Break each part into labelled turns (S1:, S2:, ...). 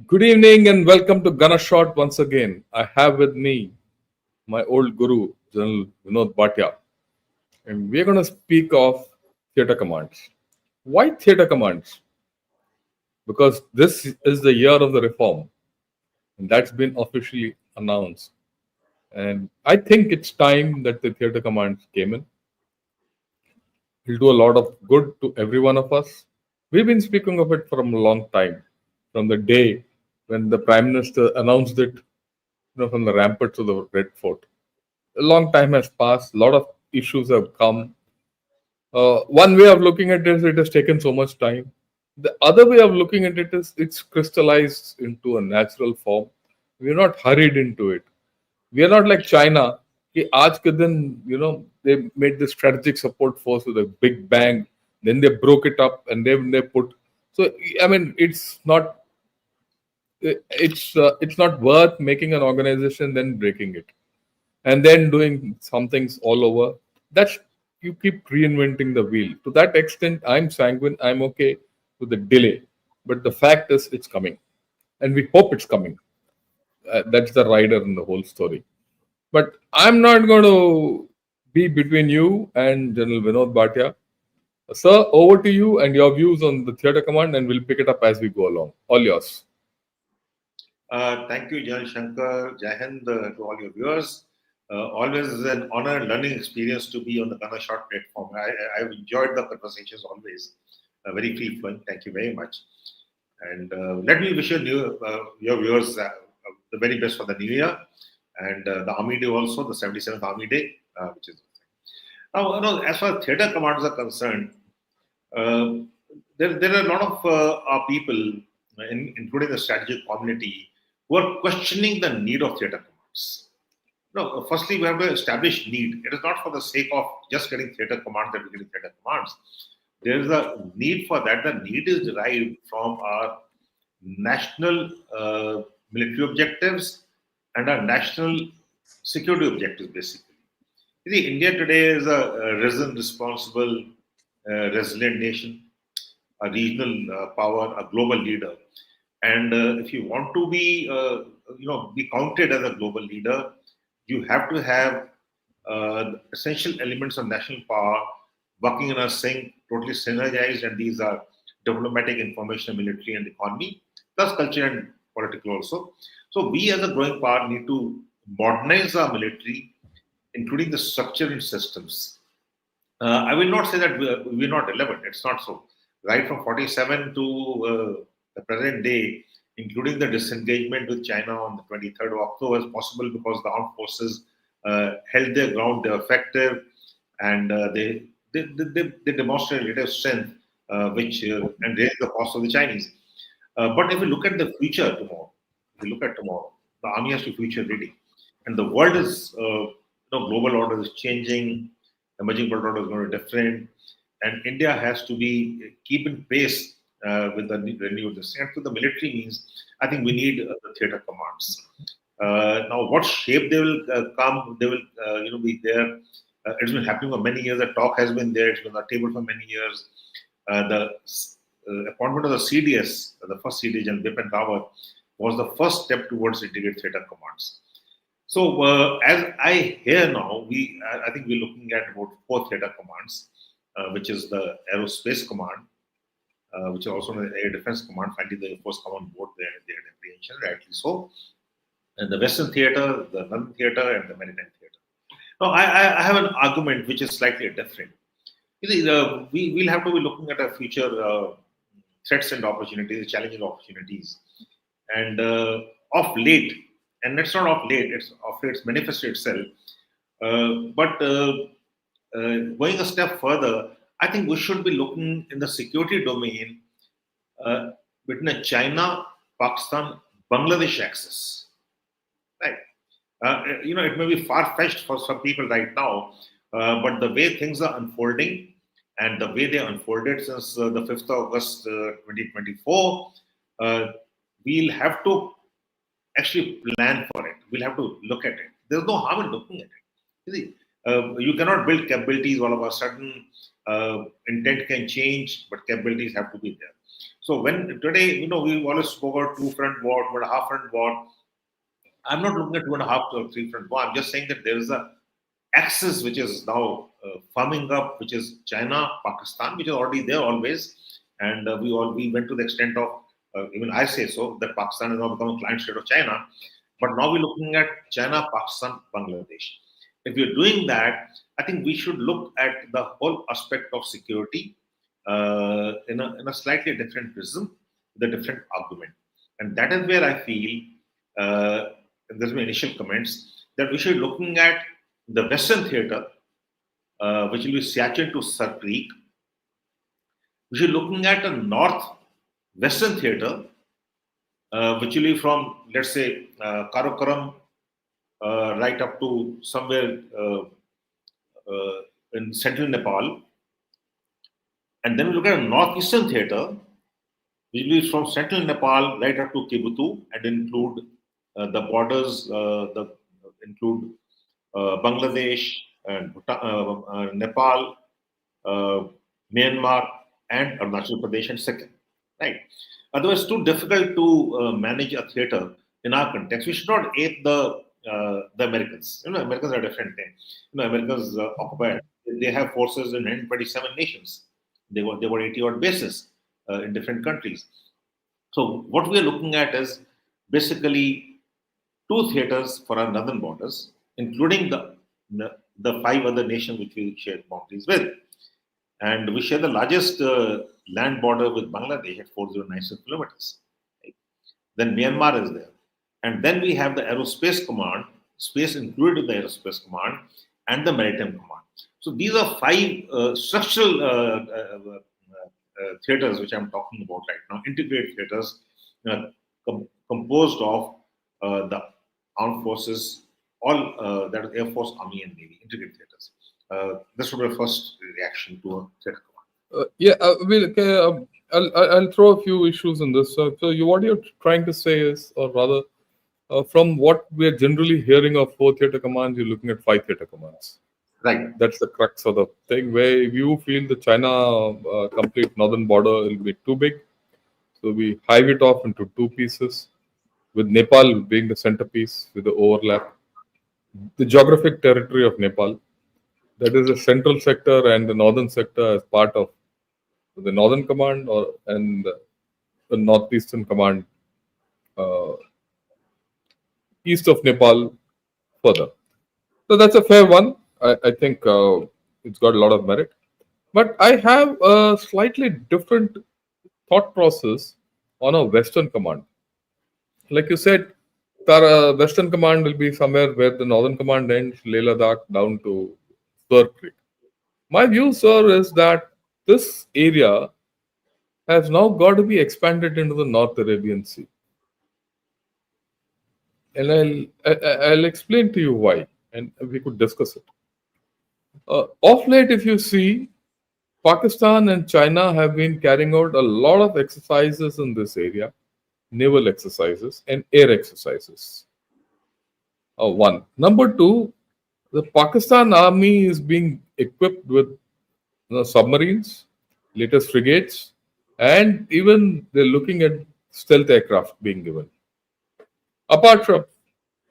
S1: Good evening and welcome to Gunner Shot once again. I have with me my old guru, General Vinod Bhatia, and we're going to speak of theatre commands. Why theatre commands? Because this is the year of the reform, and that's been officially announced. And I think it's time that the theatre commands came in. It'll do a lot of good to every one of us. We've been speaking of it for a long time, from the day when the Prime Minister announced it, from the rampart to the Red Fort. A long time has passed. A lot of issues have come. One way of looking at it is it has taken so much time. The other way of looking at it is it's crystallized into a natural form. We're not hurried into it. We are not like China. कि आज के दिन, they made the strategic support force with a big bang. Then they broke it up and then they put. So I mean, it's not worth making an organization then breaking it and then doing some things all over. That's you keep reinventing the wheel. To that extent, I'm sanguine. I'm okay with the delay, but the fact is, it's coming, and we hope it's coming. That's the rider in the whole story. But I'm not going to be between you and General Vinod Bhatia. Sir, over to you and your views on the theatre command, and we'll pick it up as we go along. All yours.
S2: Thank you, Jan Shankar, Jai Hind, to all your viewers. Always is an honor and learning experience to be on the Gunner Shot platform. I've enjoyed the conversations always, very free flowing. Thank you very much. And let me wish your viewers the very best for the new year and the Army Day also, the 77th Army Day, which is now, as far as theatre commands are concerned, there are a lot of our people, including the strategic community, who are questioning the need of theatre commands. No, firstly, we have to establish need. It is not for the sake of just getting theatre commands that we're getting theatre commands. There is a need for that. The need is derived from our national military objectives and our national security objectives, basically. You see, India today is a risen, responsible, resilient nation, a regional power, a global leader. And if you want to be counted as a global leader, you have to have essential elements of national power working in a sync, totally synergized, and these are diplomatic, information, military, and economy, plus culture and political also. So we as a growing power need to modernize our military, including the structure and systems. I will not say that we're not relevant. It's not so. Right from 47 to the present day, including the disengagement with China on the 23rd of October, is possible because the armed forces held their ground, they're effective, and they demonstrated relative strength, which and raised the cost of the Chinese. But if you look at the future tomorrow, the army has to future ready, and the world is, global order is changing, emerging world order is going to be different, and India has to be keep in pace with the renewed this. And to the military means, I think we need the theatre commands. Now, what shape they will come, they will be there. It's been happening for many years. The talk has been there. It's been on the table for many years. The appointment of the CDS, the first CDS, and Bipin Rawat, was the first step towards integrated theatre commands. So, as I hear now, I think we're looking at about 4 theatre commands, which is the Aerospace Command, which is also the Air Defense Command. Finally, the Air Force come on board there, their apprehension, rightly so. And the Western Theatre, the London Theatre, and the Maritime Theatre. Now, I have an argument which is slightly different. You see, we'll have to be looking at our future threats and opportunities, challenging opportunities. And of late, and it's not of late, it's manifested itself. But going a step further, I think we should be looking in the security domain between China, Pakistan, Bangladesh axis. Right. It may be far-fetched for some people right now, but the way things are unfolding and the way they unfolded since the 5th of August 2024, we'll have to actually plan for it. We'll have to look at it. There's no harm in looking at it. You see, you cannot build capabilities all of a sudden. Intent can change, but capabilities have to be there. So when today, we always spoke about two front war, two and a half front war. I'm not looking at two and a half or three front war. I'm just saying that there is a axis which is now firming up, which is China, Pakistan, which is already there always, and we went to the extent of even I say so that Pakistan has now become a client state of China, but now we're looking at China, Pakistan, Bangladesh. If we're doing that, I think we should look at the whole aspect of security in a slightly different prism, with a different argument, and that is where I feel. And there's my initial comments that we should be looking at the Western theatre, which will be Siachen to Sir Creek. We should be looking at a North Western theatre, which will be from, let's say, Karakoram right up to somewhere in central Nepal. And then we look at a Northeastern theatre, which will be from central Nepal right up to Kibutu and include the borders, include Bangladesh and Nepal, uh, Myanmar, and Arunachal Pradesh and Sikkim. Right. Otherwise, it's too difficult to manage a theater in our context. We should not ape the Americans. Americans are a different thing. Americans occupy. They have forces in 127 nations. They got 80 odd bases in different countries. So what we are looking at is basically two theaters for our northern borders, including the five other nations which we share boundaries with. And we share the largest land border with Bangladesh at 4096 kilometers. Right? Then Myanmar is there. And then we have the Aerospace Command, space included in the Aerospace Command, and the Maritime Command. So these are five structural theaters which I'm talking about right now, integrated theaters composed of the armed forces, all that is Air Force, Army, and Navy, integrated theaters. This would be the first reaction to a theater command.
S1: Okay, I'll throw a few issues in this. What you're trying to say is, or rather, from what we're generally hearing of four theater commands, you're looking at five theater commands.
S2: Right.
S1: That's the crux of the thing, where you feel the China complete northern border will be too big. So we hive it off into two pieces, with Nepal being the centerpiece with the overlap. The geographic territory of Nepal, that is the central sector and the northern sector as part of the northern command and the northeastern command uh, east of Nepal further. So that's a fair one. I think it's got a lot of merit. But I have a slightly different thought process on a Western command. Like you said, the Western command will be somewhere where the Northern command ends, Leh Ladakh down to Sur Creek. My view, sir, is that this area has now got to be expanded into the North Arabian Sea. And I'll explain to you why, and we could discuss it. Of late, if you see, Pakistan and China have been carrying out a lot of exercises in this area, naval exercises and air exercises. One. Number two, the Pakistan army is being equipped with submarines, latest frigates, and even they're looking at stealth aircraft being given. Apart from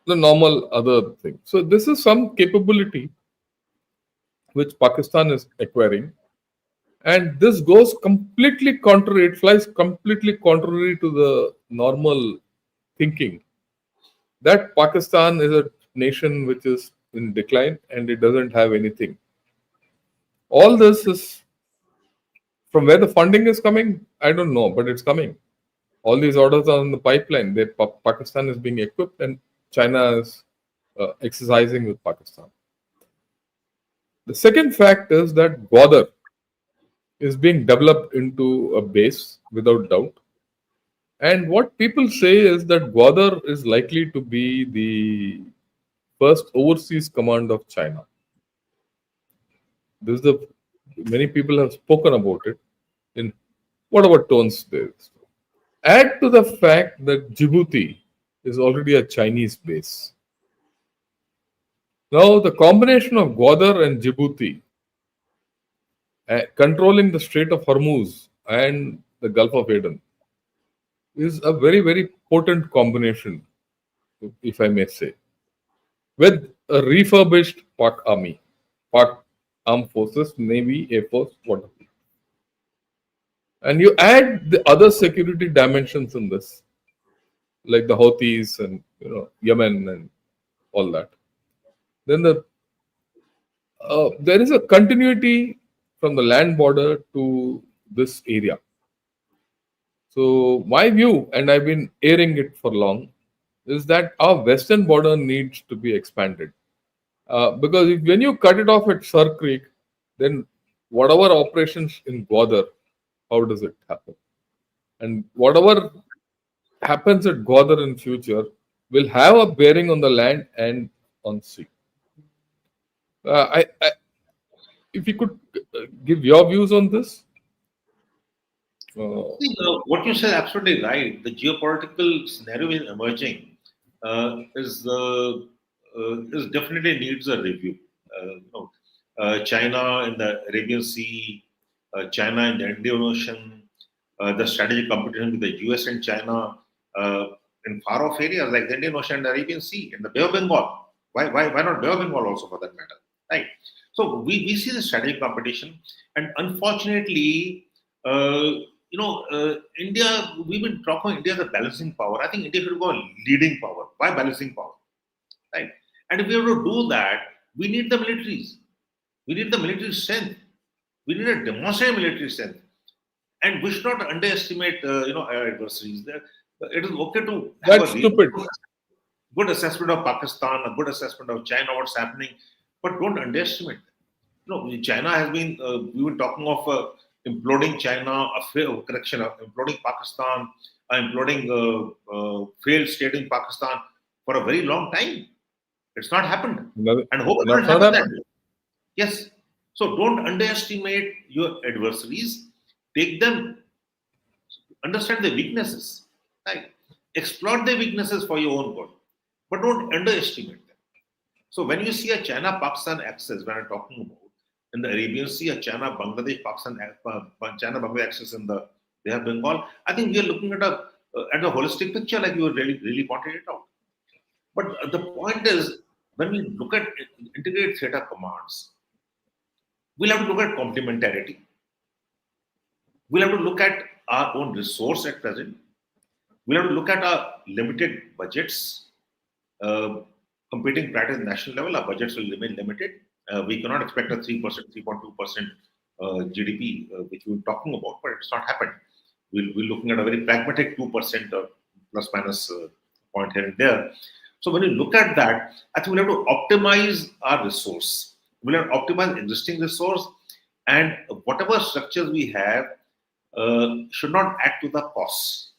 S1: the normal other thing. So this is some capability which Pakistan is acquiring. And this goes completely contrary, it flies completely contrary to the normal thinking that Pakistan is a nation which is in decline and it doesn't have anything. All this is from where the funding is coming, I don't know, but it's coming. All these orders are in the pipeline. Pakistan is being equipped and China is exercising with Pakistan. The second fact is that Gwadar is being developed into a base without doubt. And what people say is that Gwadar is likely to be the first overseas command of China. This is the many people have spoken about it in whatever tones there is. Add to the fact that Djibouti is already a Chinese base. Now, the combination of Gwadar and Djibouti controlling the Strait of Hormuz and the Gulf of Aden, is a very, very potent combination, if I may say, with a refurbished Pak army, Pak armed forces, Navy, Air Force, whatever. And you add the other security dimensions in this, like the Houthis and Yemen and all that. Then there is a continuity from the land border to this area. So my view, and I've been airing it for long, is that our western border needs to be expanded. Because when you cut it off at Sir Creek, then whatever operations in Gwadar, how does it happen? And whatever happens at Gwadar in future will have a bearing on the land and on sea. If you could give your views on this. Uh,
S2: See, what you said absolutely right. The geopolitical scenario is emerging is definitely needs a review. China in the Arabian Sea, China in the Indian Ocean, the strategic competition with the US and China uh, in far off areas like the Indian Ocean and the Arabian Sea and the Bay of Bengal. Why not Bay of Bengal also for that matter? Right. So we see the strategic competition, and unfortunately, India, we've been talking India as a balancing power. I think India should go a leading power. Why balancing power? Right. And if we have to do that, we need the militaries. We need the military strength. We need a demonstrated military strength. And we should not underestimate, our adversaries. It is okay to have a
S1: that's
S2: really
S1: stupid.
S2: good assessment of Pakistan, a good assessment of China, what's happening, but don't underestimate them. China has been, we've been talking of imploding China, imploding Pakistan, imploding failed state in Pakistan for a very long time. It's not happened. And hope it
S1: That's
S2: will
S1: not
S2: happen that
S1: happened.
S2: way. Yes. So don't underestimate your adversaries. Take them, understand their weaknesses, right? Exploit their weaknesses for your own good, but don't underestimate them. So when you see a China-Pakistan axis, when I'm talking about in the Arabian Sea, a China-Bangladesh axis in the Bay of Bengal, I think we are looking at a holistic picture, like you really pointed it out. But the point is, when we look at integrated theater commands, we'll have to look at complementarity. We'll have to look at our own resource at present. We'll have to look at our limited budgets. Uh, Competing at the national level, our budgets will remain limited. We cannot expect a 3%, 3.2% GDP, which we were talking about, but it's not happened. We're looking at a very pragmatic 2% or plus minus point here and there. So when you look at that, I think we'll have to optimize our resource. We'll have to optimize existing resource, and whatever structures we have should not add to the costs.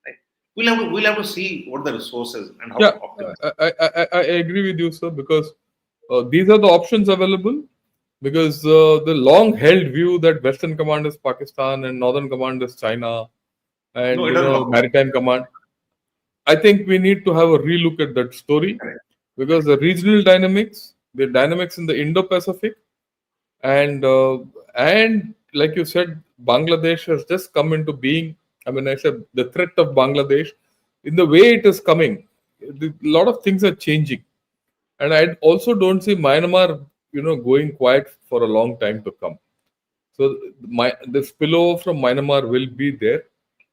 S2: Right? We'll have to see what the resources and how
S1: Yeah,
S2: to optimize.
S1: I agree with you, sir, because these are the options available. Because the long held view that Western Command is Pakistan and Northern Command is China,
S2: No,
S1: and
S2: it doesn't work.
S1: Maritime Command, I think we need to have a relook at that story,
S2: Correct.
S1: because the regional dynamics, the dynamics in the Indo-Pacific, and like you said, Bangladesh has just come into being. I mean, I said the threat of Bangladesh, in the way it is coming, a lot of things are changing, and I also don't see Myanmar, going quiet for a long time to come. So the spillover from Myanmar will be there,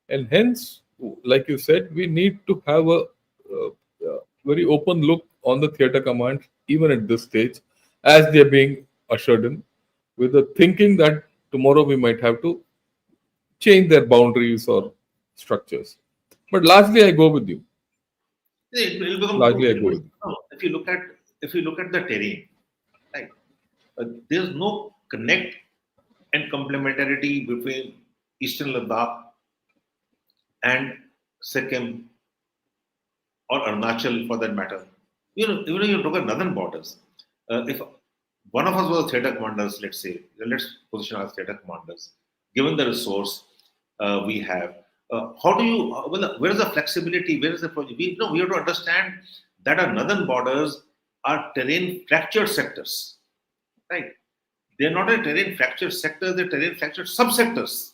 S1: and hence, like you said, we need to have a, very open look on the theater commands, even at this stage, as they are being ushered in, with the thinking that tomorrow we might have to change their boundaries or structures. But largely, I go with you.
S2: It will become too
S1: Largely, I go
S2: difficult.
S1: with you.
S2: No, if you look at the terrain, right? There's no connect and complementarity between Eastern Ladakh and Sikkim or Arunachal for that matter. Even if you look at northern borders, if one of us was theater commanders, let's say, let's position our theater commanders, given the resource we have, how do you, where is the flexibility, where is the project? We have to understand that our northern borders are terrain fractured sectors, right? They're not a terrain fractured sector, they're terrain fractured subsectors.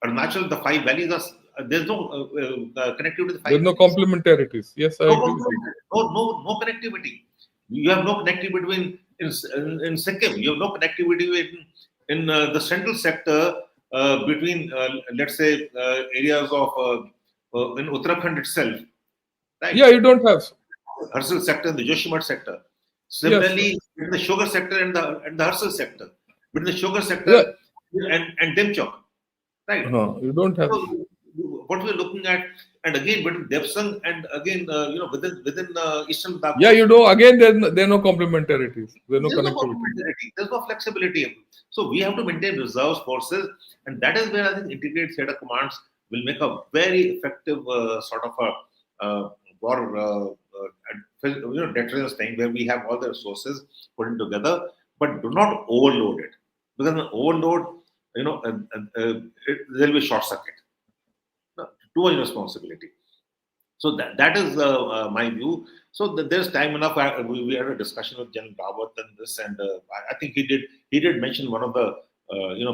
S2: Arunachal, the five valleys are there's no connectivity with the
S1: There's
S2: five
S1: no
S2: valleys.
S1: complementarities. Yes, I
S2: No
S1: agree with you.
S2: complementary, no connectivity. You have no connectivity between in Sikkim. You have no connectivity in the central sector between let's say areas of in Uttarakhand itself,
S1: Yeah,
S2: right?
S1: you don't have.
S2: Harsal sector and the Joshimath sector.
S1: Yes, sir.
S2: Similarly, in the sugar sector and the Harsal sector, between the sugar
S1: Yeah,
S2: sector and Demchok, right?
S1: you don't have.
S2: So what we're looking at, and again between Depsang and again within Eastern Ladakh
S1: Yeah, you
S2: also,
S1: know, again, there are no complementarities. There's no
S2: there's no
S1: connectivity.
S2: complementarity, there's no flexibility. So we have to maintain reserves forces, and that is where I think integrated theatre commands will make a very effective sort of a war, deterrence thing where we have all the resources put in together, but do not overload it, because an overload, there will be short circuit. No, too much responsibility. So that is my view. So there's time enough. We had a discussion with General Rawat and this, and I think he did mention one of the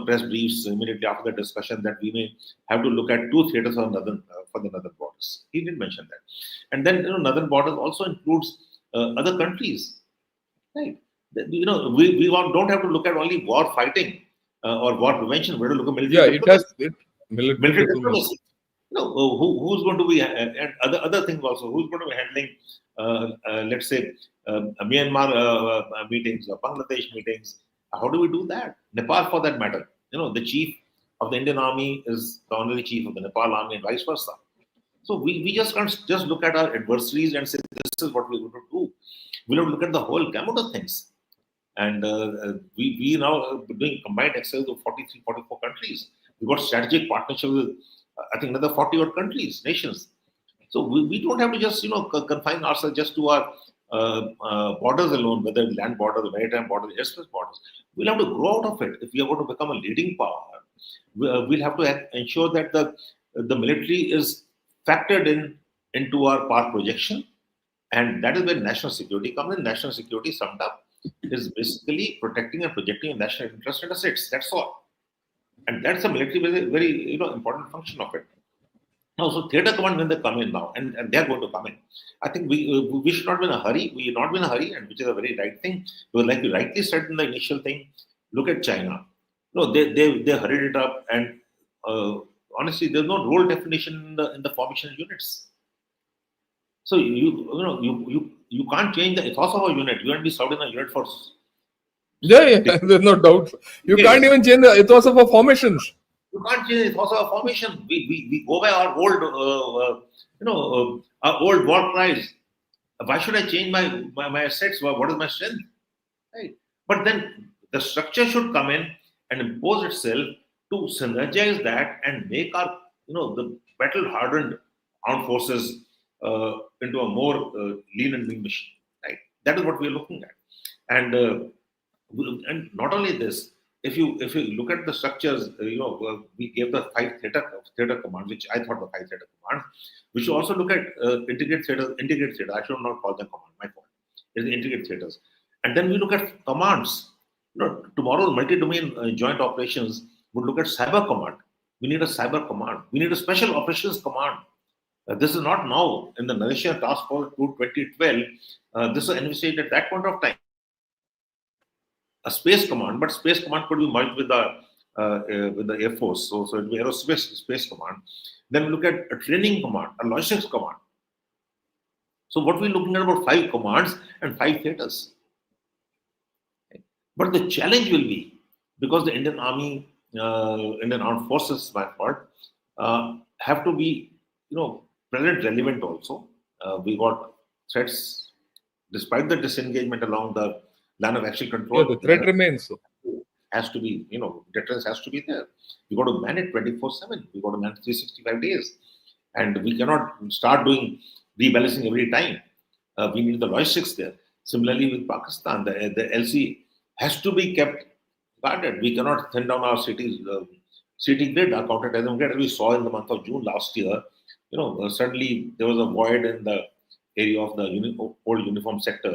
S2: press briefs immediately after the discussion that we may have to look at two theatres for the northern borders. He did mention that, and then northern borders also includes other countries, right? Don't have to look at only war fighting or war prevention. We have to look at
S1: Yeah,
S2: military
S1: it has
S2: diplomacy.
S1: military
S2: Military
S1: diplomacy.
S2: diplomacy. Who's going to be and other things also. Who's going to be handling, let's say, Myanmar meetings or Bangladesh meetings? How do we do that? Nepal, for that matter. The chief of the Indian Army is the honorary chief of the Nepal Army, and vice versa. So we just can't just look at our adversaries and say this is what we're going to do. We have to look at the whole gamut of things. And we now are doing combined exercises of 43, 44 countries. We've got strategic partnership with, I think, another 40 odd countries, nations. So we don't have to just, confine ourselves just to our borders alone, whether land borders, the maritime borders, airspace borders. We'll have to grow out of it if we are going to become a leading power. We'll have to ensure that the military is factored into our power projection, and that is where national security comes in. National security, summed up, is basically protecting and projecting national interest and assets. That's all. And that's a military very important function of it. Now, so theatre command, when they come in now, and they are going to come in, I think we should not be in a hurry. We should not be in a hurry, and which is a very right thing. Because, like you rightly said in the initial thing, look at China. No, they hurried it up, and honestly, there's no role definition in the formation units. So you can't change the ethos of a unit. You can't be served in a unit for
S1: Yeah, yeah, there's no doubt. You can't
S2: decades.
S1: even change the ethos of our formations.
S2: You can't change the ethos of a formation. We go by our old our old war cries. Why should I change my assets? What is my strength? Right. But then the structure should come in and impose itself to synergize that and make our the battle hardened armed forces into a more lean and mean machine. Right. That is what we are looking at. And and not only this, if you look at the structures, we gave the five theater commands, which I thought the five theater commands. We should also look at integrated theater. I should not call them command. My fault. It's the integrated theaters, and then we look at commands. Tomorrow multi-domain joint operations would look at cyber command. We need a cyber command. We need a special operations command. This is not now in the Malaysia Task Force 2012. This was envisaged at that point of time, a space command, but space command could be merged with the Air Force. So it will be aerospace space command. Then we look at a training command, a logistics command. So what we're looking at about five commands and five theaters. But the challenge will be, because the Indian Army, Indian Armed Forces, by part, have to be present relevant also. We got threats, despite the disengagement along the line of actual
S1: Yeah,
S2: control.
S1: the threat remains.
S2: Has to be, deterrence has to be there. We got to man it 24/7. We got to man 365 days, and we cannot start doing rebalancing every time. We need the logistics there. Similarly, with Pakistan, the LC has to be kept guarded. We cannot thin down our cities, city grid, our counter-terrorism grid. As we saw in the month of June last year, suddenly there was a void in the area of the old uniform sector,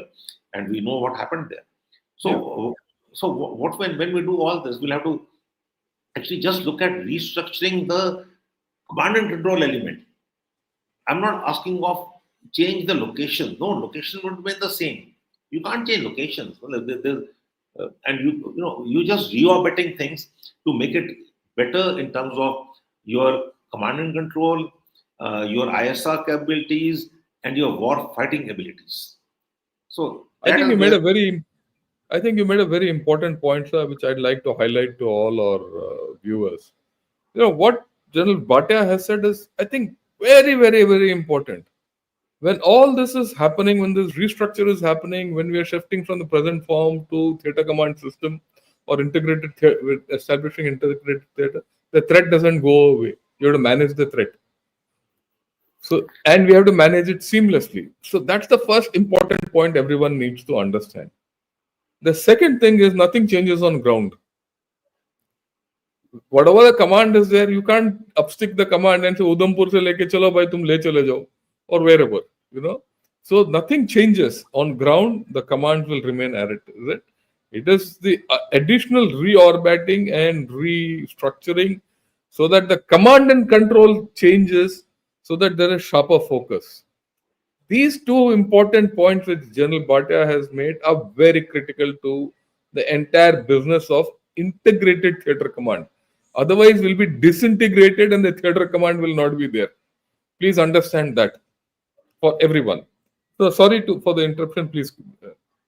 S2: and we know what happened there.
S1: Yeah.
S2: So, what when we do all this, we'll have to Actually, just look at restructuring the command and control element. I'm not asking of change the location. No, location would remain the same. You can't change locations. Well, and you just reorbiting things to make it better in terms of your command and control, your ISR capabilities, and your war fighting abilities. So
S1: I
S2: that
S1: think you
S2: is
S1: made
S2: where
S1: a very I think you made a very important point, sir, which I'd like to highlight to all our viewers. What General Bhatia has said is, I think, very, very, very important. When all this is happening, when this restructure is happening, when we are shifting from the present form to theater command system or establishing integrated theater, the threat doesn't go away. You have to manage the threat. So, and we have to manage it seamlessly. So that's the first important point everyone needs to understand. The second thing is nothing changes on ground. Whatever the command is there, you can't upstick the command and say Udhampur se leke chalo bhai tum le chale jao or wherever, you know. So nothing changes on ground. The command will remain as it is. It is the additional reorbiting and restructuring so that the command and control changes so that there is sharper focus. These two important points which General Bhatia has made are very critical to the entire business of integrated theatre command. Otherwise, we'll be disintegrated and the theatre command will not be there. Please understand that for everyone. So sorry for the interruption. Please.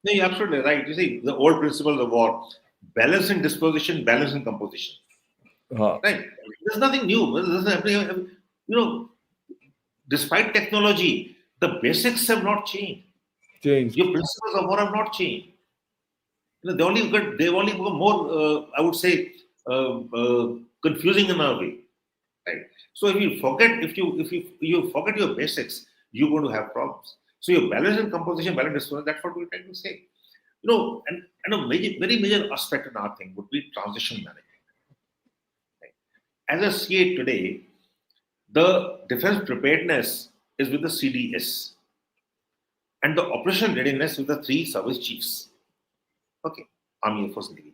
S2: no, you're absolutely right. You see, the old principles of war: balance in disposition, balance in composition.
S1: Uh,
S2: Right? There's nothing new. There's nothing, despite technology, the basics have not changed.
S1: changed.
S2: Your principles of war have not changed. They've only become more, I would say, confusing in a way. Right? So if you forget your basics, you're going to have problems. So your balance and composition, balance disposition, that's what we're trying to say. And a very major aspect in our thing would be transition management. Right? As I see it today, the defense preparedness is with the CDS and the operational readiness with the three service chiefs. Okay, Army, Air Force, Navy.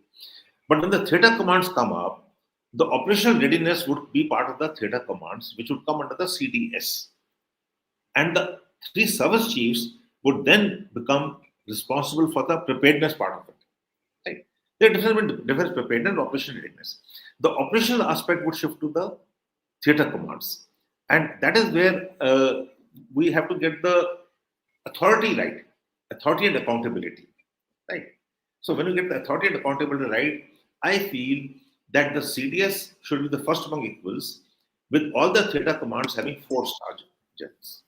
S2: But when the theater commands come up, the operational readiness would be part of the theater commands, which would come under the CDS. And the three service chiefs would then become responsible for the preparedness part of it. Right? There are different between defense preparedness and operational readiness. The operational aspect would shift to the theater commands. And that is where we have to get the authority right, authority and accountability. Right? So when you get the authority and accountability right, I feel that the CDS should be the first among equals, with all the theater commands having 4-star jets.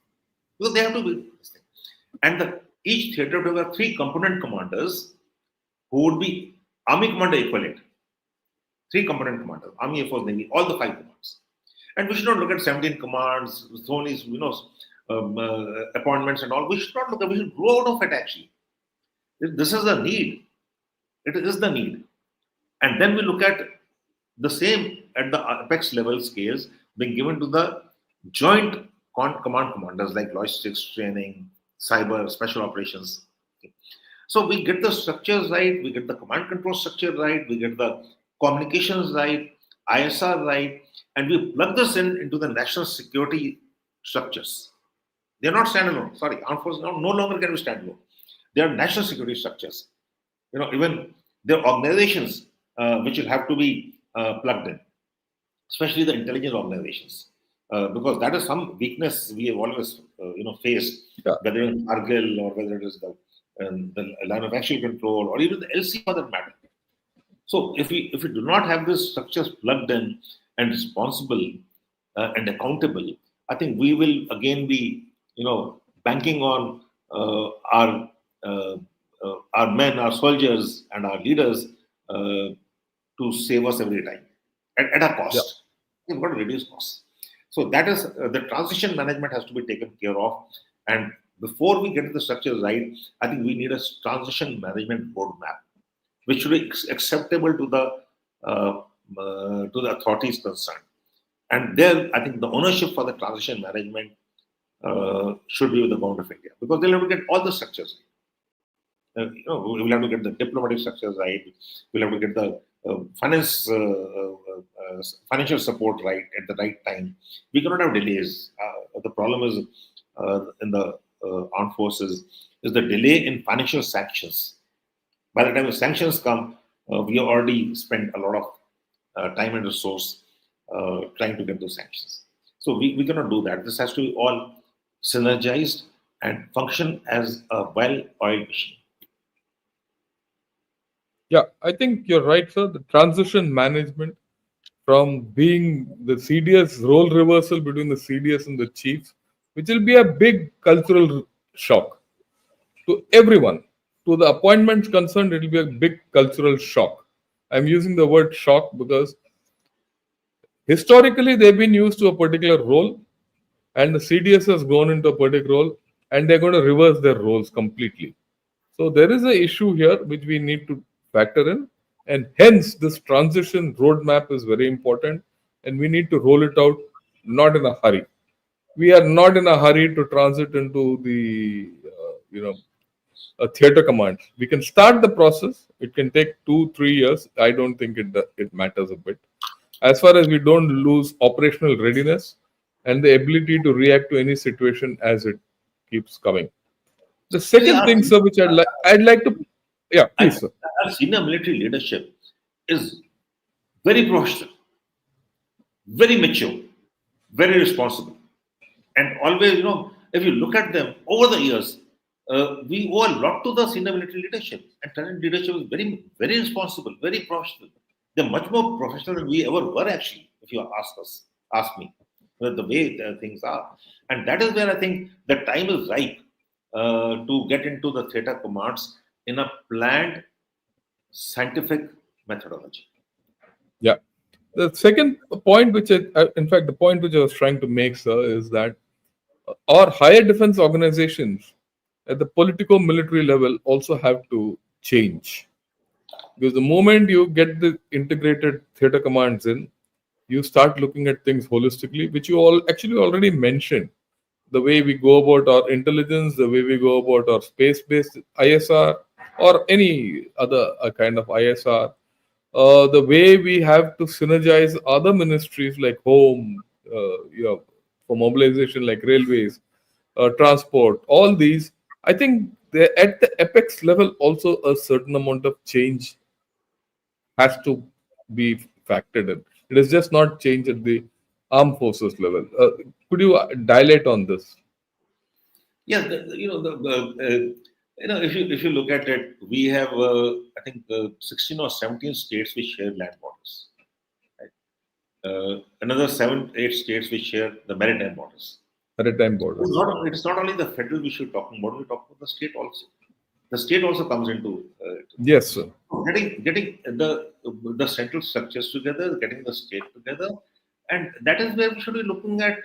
S2: Because they have to be this thing. And each theater would have 3 component commanders who would be Army commander equivalent. 3 component commanders, Army, Air Force, Navy, all the 5 commands. And we should not look at 17 commands, Dhoni's, appointments and all. We should not look at. We should grow out of it. Actually, this is the need. It is the need. And then we look at the same at the apex level scales being given to the joint command commanders like logistics, training, cyber, special operations. Okay. So we get the structures right, we get the command control structure right, we get the communications right, ISR right, and we plug this into the national security structures. They are not standalone. Sorry, armed forces no longer can be standalone. They are national security structures. Even there are organizations which will have to be plugged in, especially the intelligence organizations, because that is some weakness we have always, faced,
S1: Yeah.
S2: whether it's Argil or whether it is the line of action control or even the LC for that matter. So if we do not have these structures plugged in and responsible and accountable, I think we will again be, banking on uh, our men, our soldiers, and our leaders to save us every time at a
S1: Yeah.
S2: cost. We've got to reduce costs. So that is the transition management has to be taken care of. And before we get the structures right, I think we need a transition management roadmap, which should be acceptable to the authorities concerned. And there, I think the ownership for the transition management should be with the government of India, because they'll have to get all the structures. We'll have to get the diplomatic structures right. We'll have to get the finance financial support right at the right time. We cannot have delays. The problem is in the armed forces is the delay in financial sanctions. By the time the sanctions come, we have already spent a lot of time and resource trying to get those sanctions. So we cannot do that. This has to be all synergized and function as a well-oiled machine.
S1: Yeah, I think you're right, sir. The transition management from being the CDS role reversal between the CDS and the chiefs, which will be a big cultural shock to everyone. To the appointments concerned, it will be a big cultural shock. I'm using the word shock because historically they've been used to a particular role, and the CDS has gone into a particular role, and they're going to reverse their roles completely. So there is an issue here which we need to factor in, and hence this transition roadmap is very important, and we need to roll it out not in a hurry. We are not in a hurry to transit into the a theater command. We can start the process. It can take 2-3 years. I don't think it matters a bit. As far as we don't lose operational readiness and the ability to react to any situation as it keeps coming. The
S2: See,
S1: second thing, sir, which I'd like to, yeah, please, sir.
S2: our senior military leadership is very professional, very mature, very responsible. And always, if you look at them over the years, we owe a lot to the senior military leadership. And current leadership is very, very responsible, very professional. They're much more professional than we ever were, actually, if you ask me, the way things are. And that is where I think the time is ripe to get into the theater commands in a planned scientific methodology.
S1: Yeah. The second point, in fact, the point which I was trying to make, sir, is that our higher defense organizations at the political military level also have to change. Because the moment you get the integrated theater commands in, you start looking at things holistically, which you all actually already mentioned. The way we go about our intelligence, the way we go about our space based ISR or any other kind of ISR, the way we have to synergize other ministries like home, for mobilization like railways, transport, all these, I think at the apex level also a certain amount of change has to be factored in. It is just not change at the armed forces level. Could you dilate on this?
S2: Yeah, if you look at it, we have I think 16 or 17 states which share land borders. Right? Another 7, 8 states which share the maritime borders.
S1: Maritime borders.
S2: It's not only the federal we should talk about. We talk about the state also. The state also comes into it.
S1: Yes, sir.
S2: Getting the central structures together, getting the state together, and that is where we should be looking at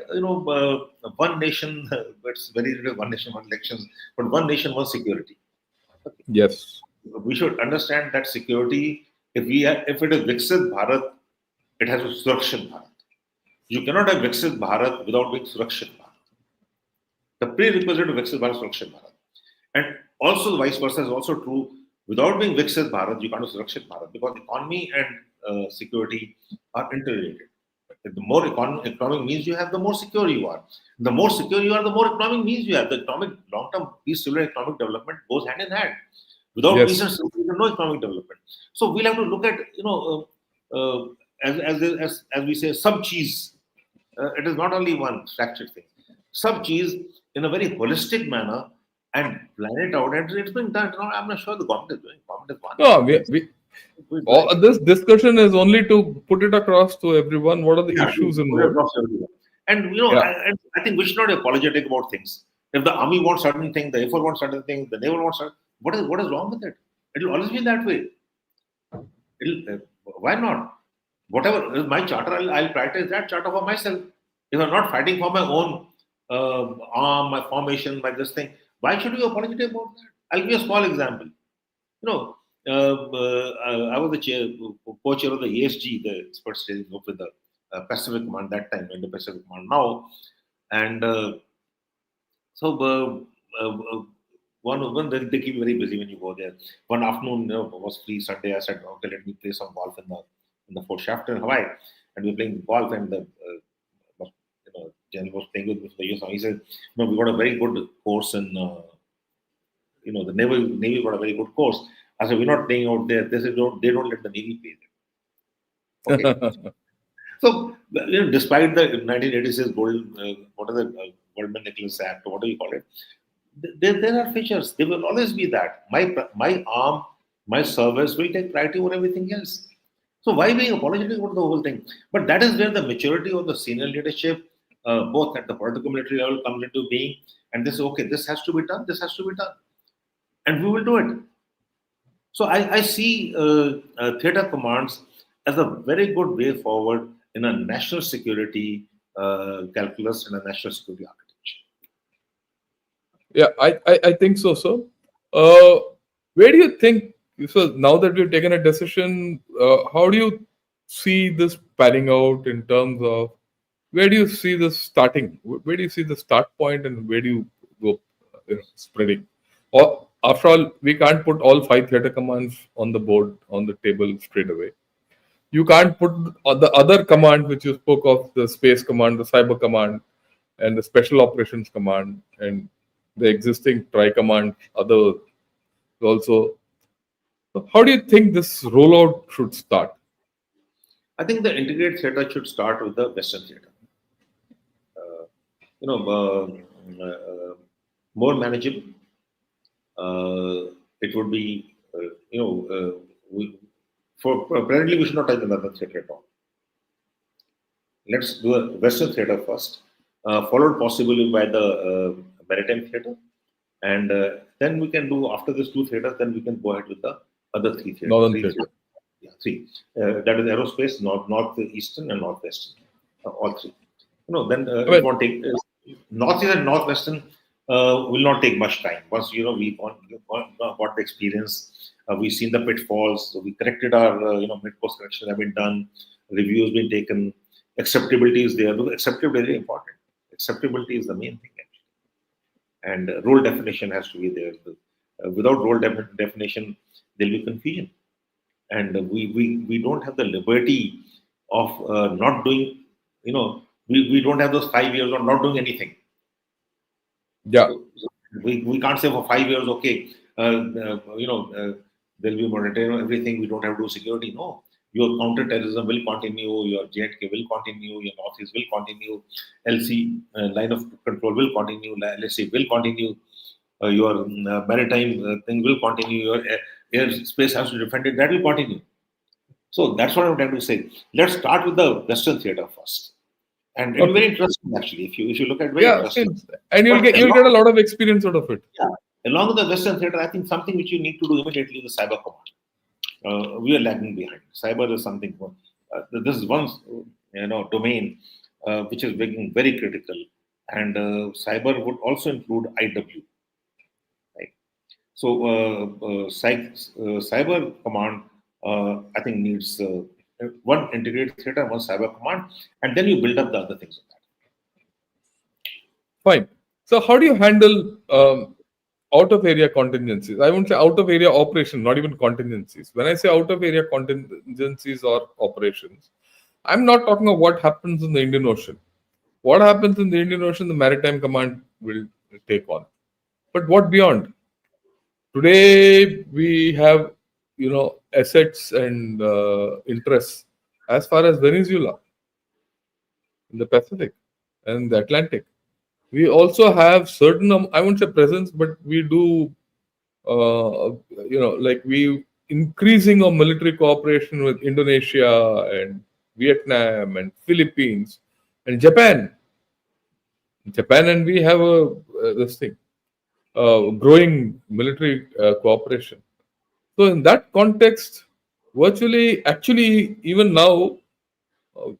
S2: one nation. It's very one nation, one elections, but one nation, one security. Okay.
S1: Yes.
S2: We should understand that security. If it is Viksit Bharat, it has to Surakshit Bharat. You cannot have Viksit Bharat without being Surakshit Bharat. The prerequisite of Viksit Bharat is Surakshit Bharat. And also, vice versa is also true. Without being Viksit Bharat, you can't have Surakshit Bharat because economy and security are interrelated. The more economic means you have, the more secure you are. The more secure you are, the more economic means you have. The economic long-term peace, civil and economic development goes hand in hand. Without peace and security, there is no economic development. So we'll have to look at as we say sub cheese. It is not only one fractured thing. Sub cheese in a very holistic manner and plan it out. And it's being done. No, I'm not sure the government is doing. Government is one.
S1: No, this discussion is only to put it across to everyone. What are the issues involved?
S2: And I think we should not be apologetic about things. If the army wants certain things, the Air Force wants certain things, the naval wants certain. What is wrong with it? It will always be that way. Why not? Whatever is my charter, I'll prioritize that charter for myself. If I'm not fighting for my own arm, my formation, my this thing, why should we be apologetic about that? I'll give you a small example. I was the co-chair of the ASG, the expert steering group with the Pacific Command that time, and the Pacific Command now. And one they keep very busy when you go there. One afternoon, was free Sunday. I said, okay, let me play some golf in the Fort Shafter in Hawaii. and we were playing golf, and the general was playing with me for the years. He said, "No, we got a very good course in the Navy got a very good course." I said, "We're not playing out there." They said, "Don't they don't let the Navy pay them." Okay, so despite the 1986 what are the Goldman Nicholas Act, or what do you call it? There are features. There will always be that. My arm, my service will take priority over everything else. So why being apologetic about the whole thing? But that is where the maturity of the senior leadership, both at the political military level, comes into being. And this, okay, this has to be done. This has to be done, and we will do it. So I see theater commands as a very good way forward in a national security calculus and a national security architecture.
S1: Yeah, I think so. So, uh, where do you think? So now that we've taken a decision, how do you see this panning out in terms of where do you see this starting? Where do you see the start point, and where do you go, spreading? Or after all, we can't put all five theater commands on the board on the table straight away. You can't put the other command which you spoke of, the space command, the cyber command, and the special operations command, and the existing tri command, other also. So how do you think this rollout should start?
S2: I think the integrated theatre should start with the Western theatre. Uh, you know, more manageable. It would be, for apparently we should not touch another theatre at all. Let's do a Western theatre first, followed possibly by the maritime theatre, and then we can do after these two theatres. Then we can go ahead with the other
S1: Northern
S2: three
S1: theatre.
S2: theatres. Yeah, three. That is aerospace, northeastern, and northwestern. All three. Then
S1: I
S2: it
S1: mean,
S2: won't take northeastern and northwestern will not take much time. Once we got the experience, we've seen the pitfalls. So we corrected our mid course corrections have been done, reviews been taken, acceptability is there. Because acceptability is very important. Acceptability is the main thing actually, and role definition has to be there. Without role definition, there'll be confusion, and we don't have the liberty of not doing. We don't have those 5 years of not doing anything.
S1: yeah,
S2: So we can't say for 5 years, okay, there'll be monitoring everything. We don't have to do security. No, your counter-terrorism will continue. Your JK will continue. Your Northeast will continue. LC line of control will continue. Let's say will continue. Your maritime thing will continue. Your airspace has to defend it. That will continue. So that's what I'm trying to say. Let's start with the Western theater first, and it'll be
S1: okay,
S2: very interesting actually. If you look at, very
S1: yeah,
S2: interesting.
S1: and you'll
S2: But
S1: get a lot of experience out of it.
S2: yeah, along with the Western theater, I think something which you need to do immediately is cyber command. We are lagging behind. Cyber is something. This is one domain which is becoming very critical, and cyber would also include IW. Right. So cyber command, I think needs one integrated theater, one cyber command, and then you build up the other things of that.
S1: Fine. So how do you handle out of area contingencies? I won't say out of area operation, not even contingencies. When I say out of area contingencies or operations, I'm not talking of what happens in the Indian Ocean. What happens in the Indian Ocean, the Maritime Command will take on. But what beyond? Today we have, assets and interests as far as Venezuela in the Pacific and the Atlantic. We also have certain, I won't say presence, but we do, like we increasing our military cooperation with Indonesia and Vietnam and Philippines and Japan. Japan and we have this thing, growing military cooperation. So in that context, virtually, actually, even now, uh,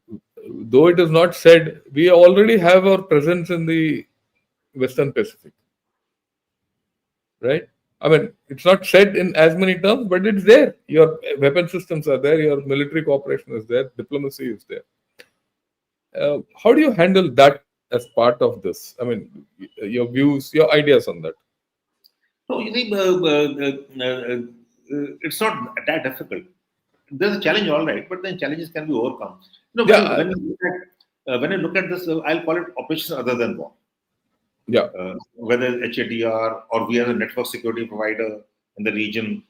S1: though it is not said, we already have our presence in the Western Pacific, right? I mean, it's not said in as many terms, but it's there. Your weapon systems are there, your military cooperation is there, diplomacy is there. How do you handle that as part of this? I mean, your views, your ideas on that.
S2: So it's not that difficult. there's a challenge, all right, but then challenges can be overcome.
S1: Yeah,
S2: When you look at this, I'll call it operations other than war.
S1: yeah,
S2: Whether it's HADR or we as a network security provider in the region,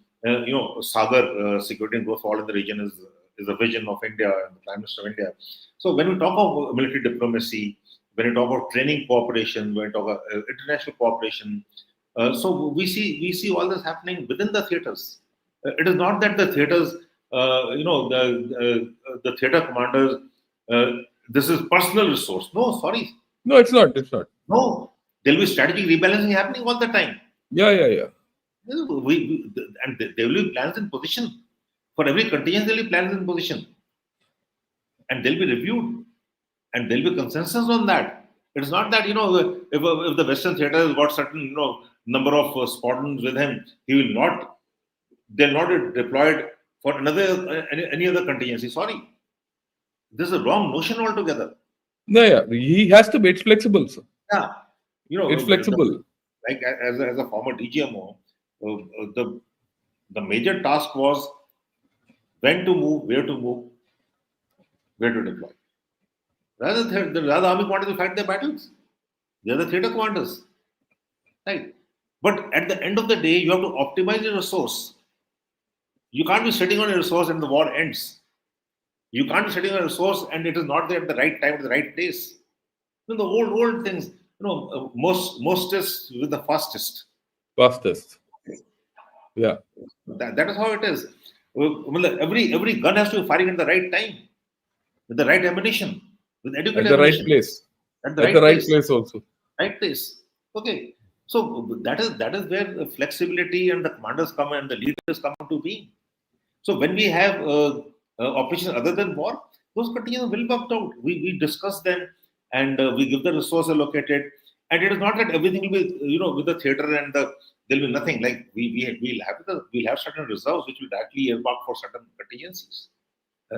S2: Sagar security and growth for all in the region is a vision of India and the Prime Minister of India. So when we talk of military diplomacy, when we talk about training cooperation, when we talk about international cooperation, so we see all this happening within the theaters. It is not that the theaters, the theater commanders, uh, this is personal resource. No, sorry,
S1: no, it's not. It's not.
S2: no. There'll be strategic rebalancing happening all the time.
S1: Yeah, yeah, yeah.
S2: And there will be plans in position. For every contingent, there will be plans in position. And they'll be reviewed. And there'll be consensus on that. It's not that, if the Western theater has got certain, number of Spartans with him, they'll not be deployed for any other contingency. Sorry. This is a wrong notion altogether.
S1: No, yeah. He has to be. It's flexible, sir.
S2: Yeah.
S1: It's flexible.
S2: Like as a former DGMO, the major task was when to move, where to deploy. Rather, the army commanders will fight their battles. They are the theater commanders. Right. But at the end of the day, you have to optimize your resource. You can't be sitting on a resource and the war ends. You can't be sitting on a resource and it is not there at the right time, at the right place. The old things, mostest with the fastest.
S1: Fastest. Yeah.
S2: That is how it is. Every gun has to be firing at the right time, with the right ammunition, with adequate
S1: At the right
S2: ammunition.
S1: place.
S2: At the
S1: At
S2: right
S1: the right
S2: place.
S1: place also.
S2: Right place. Okay. So that is where the flexibility and the commanders come and the leaders come to be. So when we have operations other than war, those contingents will be worked out. We discuss them and we give the resource allocated. And it is not that everything will be, with the theater and there'll be nothing. Like we'll have certain reserves which will directly earmark for certain contingencies.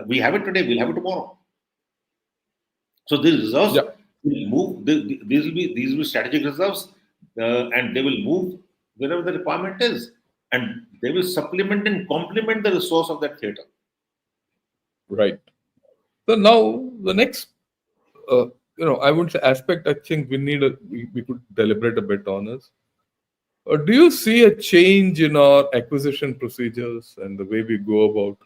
S2: We have it today. We'll have it tomorrow. So these reserves
S1: Yeah.
S2: will move. These will be strategic reserves, and they will move wherever the requirement is, and they will supplement and complement the resource of that theater.
S1: Right. So now the next, I would say aspect I think we could deliberate a bit on is, do you see a change in our acquisition procedures and the way we go about?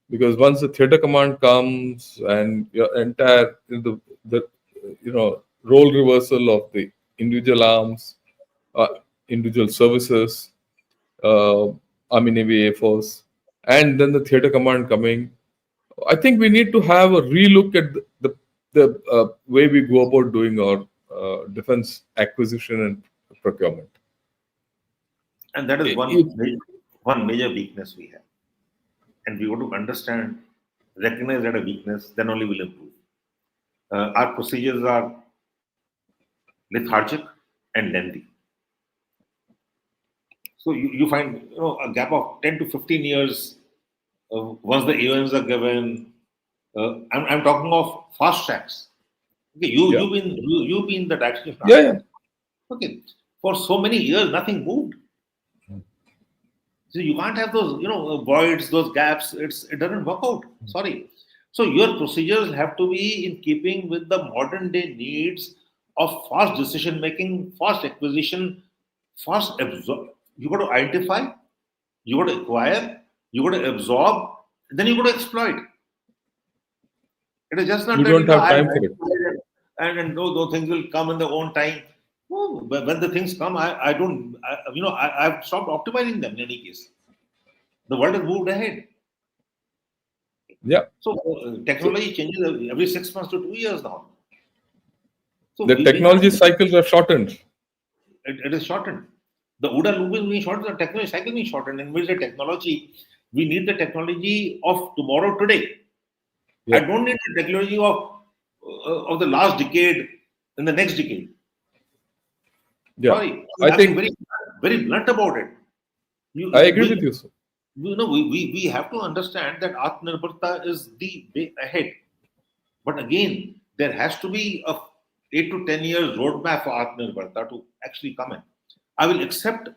S1: Because once the theater command comes and your entire the role reversal of the individual arms, uh, individual services, Army, Navy, Air Force, and then the theater command coming, I think we need to have a relook at the way we go about doing our defense acquisition and procurement.
S2: And that is one major weakness we have. And we want to understand, recognize that a weakness, then only we'll improve. Our procedures are lethargic and lengthy. So you find a gap of 10 to 15 years once the AOMs are given. I'm talking of fast tracks. Okay,
S1: Yeah.
S2: you've been the direction of fast
S1: Yeah, yeah.
S2: tracks. Okay, for so many years nothing moved. So you can't have those voids, those gaps. It doesn't work out. Sorry. So your procedures have to be in keeping with the modern day needs of fast decision making, fast acquisition, fast absorb. You got to identify, you got to acquire, you got to absorb, then you got to exploit. It is just not
S1: You
S2: that
S1: don't have
S2: I
S1: time for it.
S2: and those things will come in their own time. No, but when the things come, I don't. I've stopped optimizing them in any case. The world has moved ahead.
S1: Yeah.
S2: So
S1: So
S2: technology changes every 6 months to 2 years now. So
S1: the
S2: we have
S1: technology cycles are shortened.
S2: it is shortened. The OODA loop is being shortened, the technology cycle being shortened. And with the technology, we need the technology of tomorrow today. I
S1: Yeah.
S2: don't need the technology of the last decade in the next decade.
S1: Yeah.
S2: Sorry,
S1: I
S2: I'm being
S1: think
S2: very blunt about it. You,
S1: I agree with
S2: we,
S1: you, sir.
S2: we have to understand that Atmanirbharta is the way ahead. But again, there has to be a 8 to 10 years roadmap for Atmanirbharta to actually come in. I will accept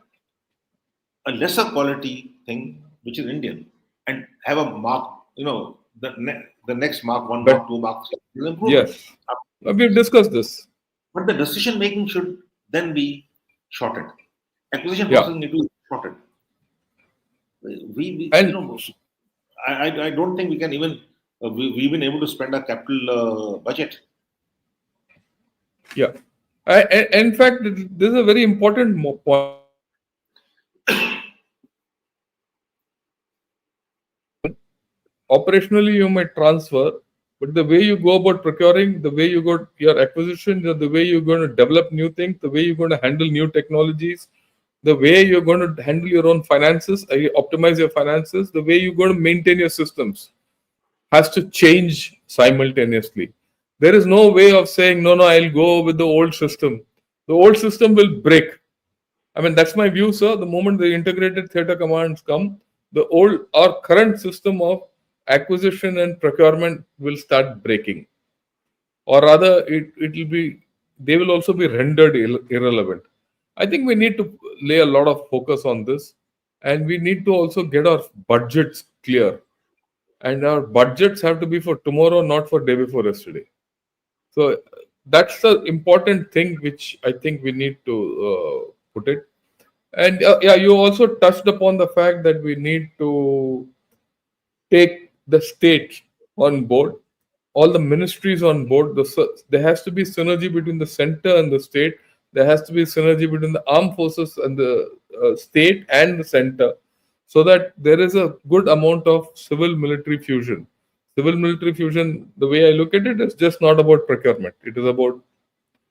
S2: a lesser quality thing, which is Indian, and have a mark, the next mark one,
S1: But
S2: mark two, mark three is improvement.
S1: yes, we've discussed this.
S2: But the decision making should then be shortened. Acquisition
S1: Yeah,
S2: process need to be shortened. We
S1: and
S2: I don't think we can even we've been able to spend our capital budget.
S1: yeah, in fact, this is a very important point. Operationally, you might transfer, but the way you go about procuring, the way you go your acquisition, the way you're going to develop new things, the way you're going to handle new technologies, the way you're going to handle your own finances, optimize your finances, the way you're going to maintain your systems has to change simultaneously. There is no way of saying, no, I'll go with the old system. The old system will break. I mean, that's my view, sir. The moment the integrated theater commands come, the old or current system of acquisition and procurement will start breaking. Or rather, it will be, they will also be rendered irrelevant. I think we need to lay a lot of focus on this, and we need to also get our budgets clear. And our budgets have to be for tomorrow, not for day before yesterday. So that's the important thing which I think we need to put it. And yeah, you also touched upon the fact that we need to take the state on board, all the ministries on board. There has to be synergy between the center and the state. There has to be synergy between the armed forces and the state and the center, so that there is a good amount of civil military fusion. Civil military fusion, the way I look at it, is just not about procurement. It is about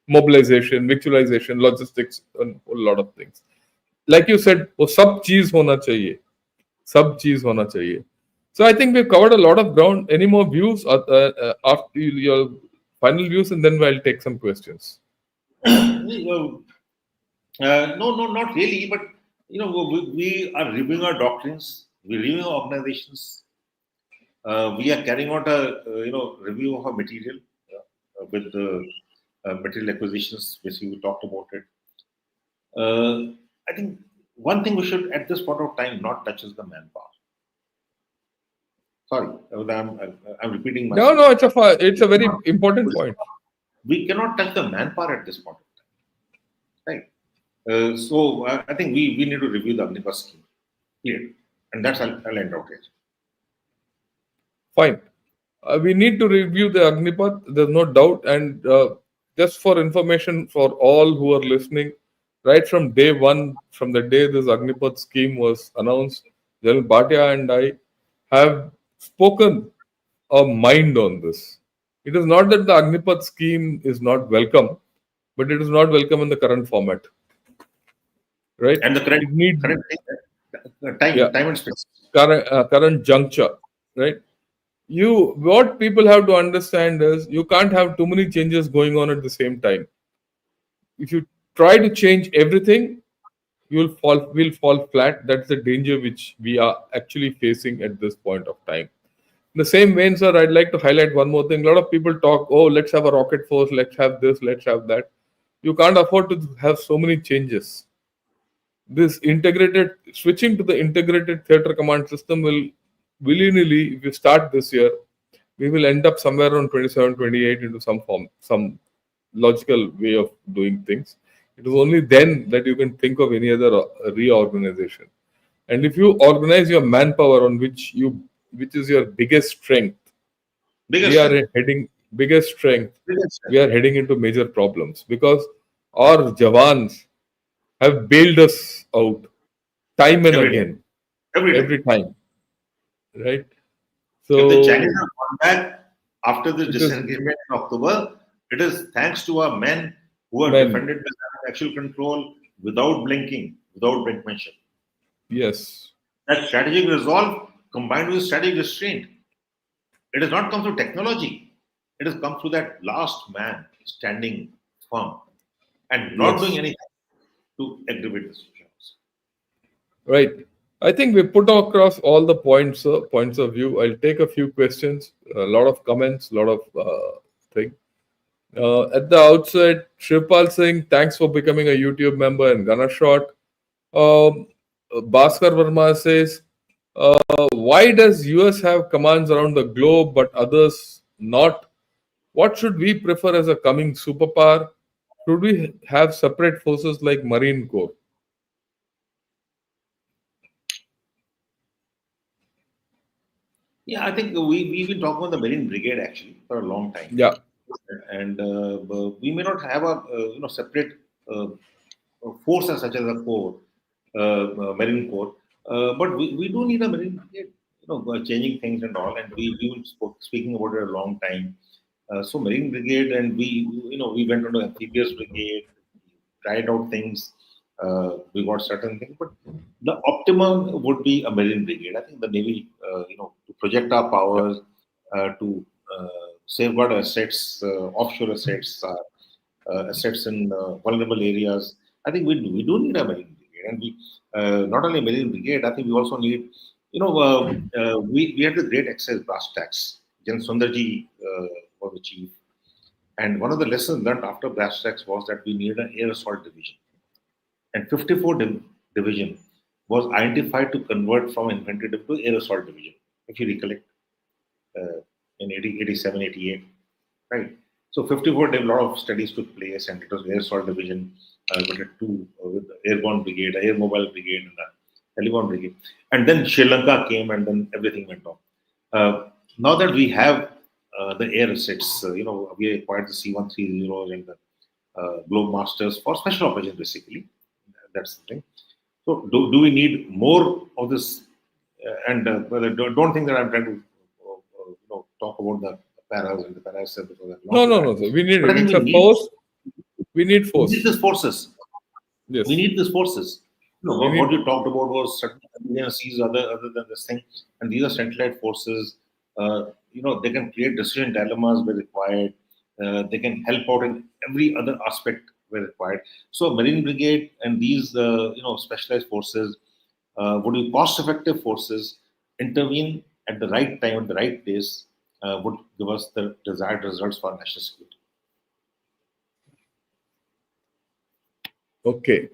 S1: mobilization, victualization, logistics, and a lot of things. Like you said, वो सब चीज होना चाहिए, सब चीज होना चाहिए. So I think we've covered a lot of ground. Any more views after your final views, and then I'll take some questions.
S2: No, not really. But we are reviewing our doctrines. We're reviewing our organizations. We are carrying out a review of our material with the material acquisitions, which we talked about it. I think one thing we should, at this point of time, not touch is the manpower. Sorry, I'm repeating myself.
S1: No, it's a very important point.
S2: We cannot touch the manpower at this point of time, right? So I think we need to review the Agnipath scheme, clear, and that's I'll end out here.
S1: Fine. We need to review the Agnipath. There's no doubt, and just for information for all who are listening, right from day one, from the day this Agnipath scheme was announced, General Bhatia and I have spoken our mind on this. It is not that the Agnipath scheme is not welcome, but it is not welcome in the current format. Right?
S2: And the current,
S1: it needs,
S2: current time and space.
S1: Current juncture, right? What people have to understand is you can't have too many changes going on at the same time. If you try to change everything, will fall flat. That's the danger which we are actually facing at this point of time. In the same vein, sir, I'd like to highlight one more thing. A lot of people talk, oh, let's have a rocket force, let's have this, let's have that. You can't afford to have so many changes. This switching to the integrated theater command system will willy-nilly, if you start this year, we will end up somewhere around 27, 28 into some logical way of doing things. It is only then that you can think of any other reorganization. And if you organize your manpower on which is your biggest strength, we are heading into major problems, because our Jawans have bailed us out time and again, every time, right? So
S2: if the Chinese have come back after the disengagement in October, it is thanks to our men who have defended the actual control without blinking, without brinkmanship.
S1: Yes.
S2: That strategic resolve combined with strategic restraint. It has not come through technology. It has come through that last man standing firm and not doing anything to aggravate the situation.
S1: Right. I think we put across all the points of view. I'll take a few questions, a lot of comments, a lot of things. At the outset, Shripal saying, thanks for becoming a YouTube member and Gunner Shot. Bhaskar Verma says, Why does US have commands around the globe but others not? What should we prefer as a coming superpower? Should we have separate forces like Marine Corps?
S2: Yeah, I think we've been talking about the Marine Brigade actually for a long time,
S1: Yeah.
S2: and we may not have a separate forces such as a corps, Marine Corps, but we do need a Marine Brigade, changing things and all, and we been speaking about it a long time. So Marine Brigade, and we went on to amphibious brigade, tried out things. We got certain things, but the optimum would be a Marine Brigade. I think the Navy, to project our
S1: Yeah.
S2: powers, to safeguard assets, offshore assets, assets in vulnerable areas. I think we do need a Marine Brigade, and we not only a Marine Brigade. I think we also need, we had the great excess brass tacks. Jan Sundarji was the chief, and one of the lessons learned after brass tacks was that we needed an air assault division, and 54 division was identified to convert from infantry to air assault division, if you recollect, in 87, 88, right? So 54 days, a lot of studies took place, and it was air assault division, but it two with the airborne brigade, air mobile brigade, and the telephone brigade. And then Sri Lanka came, and then everything went on. Now that we have the air assets, we acquired the C-130 and the Globe Masters for special operations, basically. That's the thing. So, do we need more of this? Don't think that I'm trying to talk about the paras and the paras because I belong
S1: No,
S2: to
S1: no,
S2: that.
S1: no, sir. We need
S2: But I
S1: it.
S2: think
S1: It's a force. We need
S2: we need
S1: force.
S2: these forces. We
S1: Yes.
S2: need these forces.
S1: We
S2: What
S1: need.
S2: you talked about was certain agencies other than this thing, and these are centralized forces. They can create decision dilemmas where required. They can help out in every other aspect where required. So, Marine Brigade and these specialized forces would be cost-effective forces, intervene at the right time, at the right place, would give us the desired results for national security.
S1: Okay.